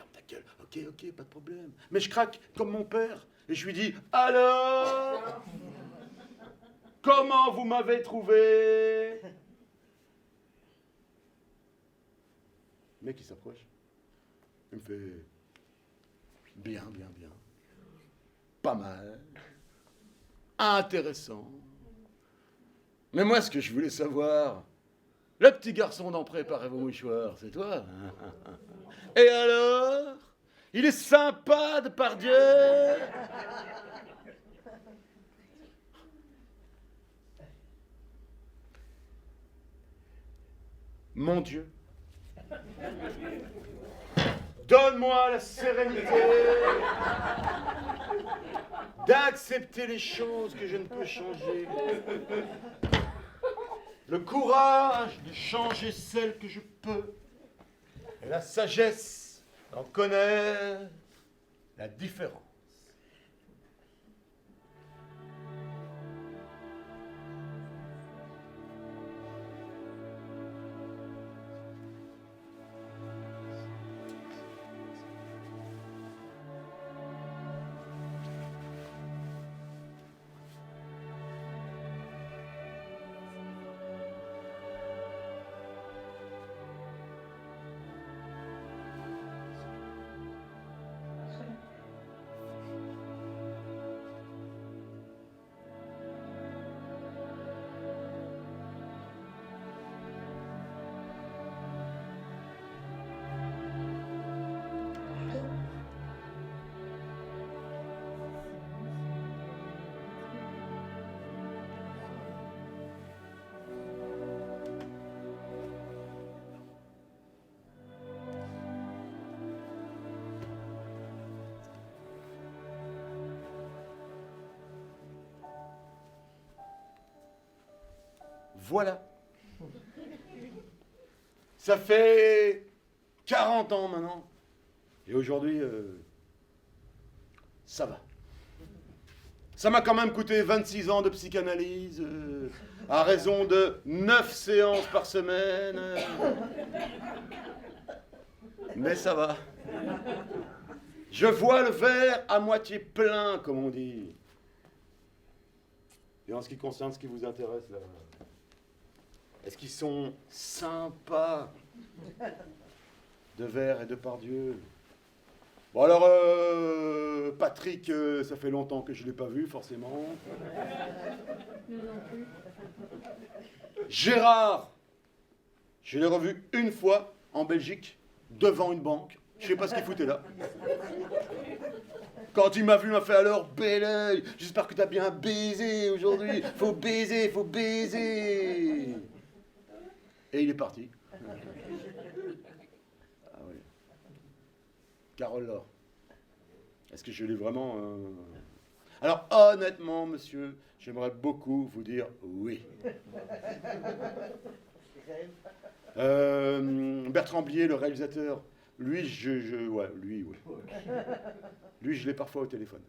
Ok, pas de problème. Mais je craque comme mon père. Et je lui dis, alors, comment vous m'avez trouvé? Le mec, il s'approche. Il me fait, bien. Pas mal. Intéressant. Mais moi, ce que je voulais savoir, le petit garçon d'en préparer vos mouchoirs, c'est toi? Et alors? Il est sympa, Depardieu. Mon Dieu, donne-moi la sérénité d'accepter les choses que je ne peux changer, le courage de changer celles que je peux, et la sagesse d'en connaître la différence. Voilà. Ça fait 40 ans maintenant. Et aujourd'hui, ça va. Ça m'a quand même coûté 26 ans de psychanalyse, à raison de 9 séances par semaine. Mais ça va. Je vois le verre à moitié plein, comme on dit. Et en ce qui concerne ce qui vous intéresse, là, est-ce qu'ils sont sympas, Devers et Depardieu? Bon alors, Patrick, ça fait longtemps que je ne l'ai pas vu, forcément. Gérard, je l'ai revu une fois en Belgique, devant une banque. Je ne sais pas ce qu'il foutait là. Quand il m'a vu, il m'a fait alors, bel oeil, j'espère que tu as bien baisé aujourd'hui. Faut baiser. Et il est parti. Ah oui. Carole Laure. Est-ce que je l'ai vraiment... Alors, honnêtement, monsieur, j'aimerais beaucoup vous dire oui. Bertrand Blier, le réalisateur, lui, ouais, lui. Lui, je l'ai parfois au téléphone.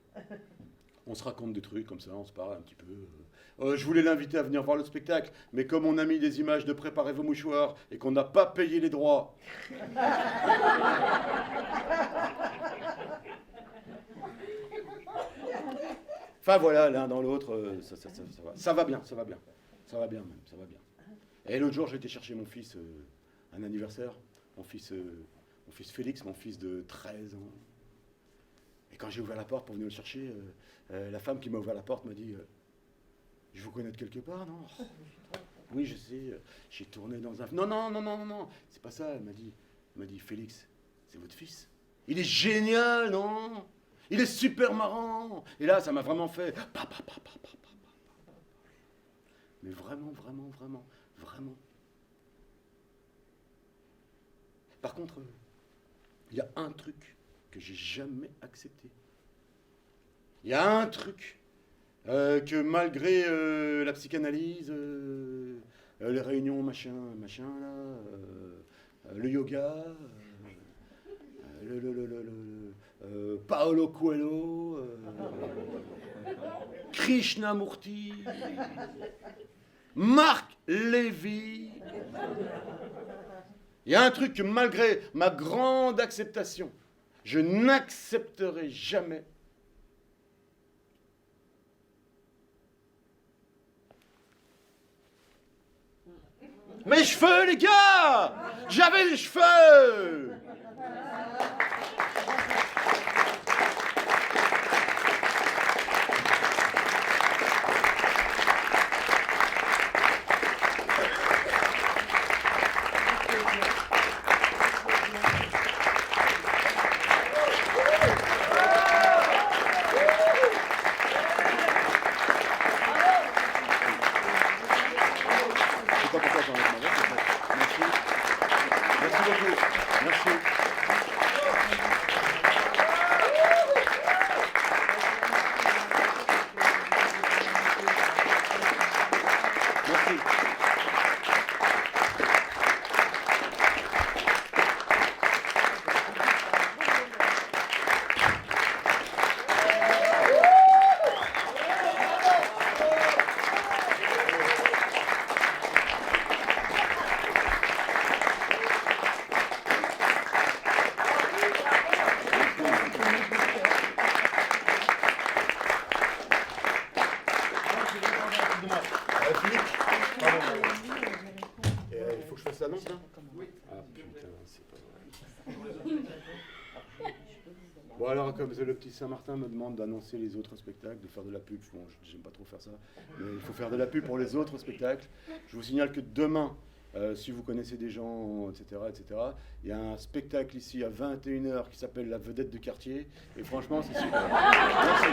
On se raconte des trucs comme ça, on se parle un petit peu. Je voulais l'inviter à venir voir le spectacle, mais comme on a mis des images de Préparez vos mouchoirs et qu'on n'a pas payé les droits... Enfin voilà, l'un dans l'autre, ça va bien même. Et l'autre jour, j'ai été chercher mon fils, un anniversaire, mon fils Félix, mon fils de 13 ans. Et quand j'ai ouvert la porte pour venir le chercher, la femme qui m'a ouvert la porte m'a dit je vous connais de quelque part, non? Oui, je sais, j'ai tourné dans un... Non, c'est pas ça, elle m'a dit Félix, c'est votre fils? Il est génial, non? Il est super marrant. Et là, ça m'a vraiment fait... Mais vraiment. Par contre, il y a un truc que j'ai jamais accepté. Il y a un truc que malgré la psychanalyse, les réunions machin là, le yoga, Paolo Coelho, Krishnamurti, Marc Lévy. Il y a un truc que malgré ma grande acceptation, je n'accepterai jamais. Mes cheveux, les gars! J'avais les cheveux! Il faut que je fasse l'annonce là? Oui. Ah putain, c'est pas vrai. Bon alors, comme le petit Saint-Martin me demande d'annoncer les autres spectacles, de faire de la pub, bon, j'aime pas trop faire ça, mais il faut faire de la pub pour les autres spectacles. Je vous signale que demain, si vous connaissez des gens, etc., il y a un spectacle ici à 21h qui s'appelle La Vedette de Quartier, et franchement c'est super. Merci.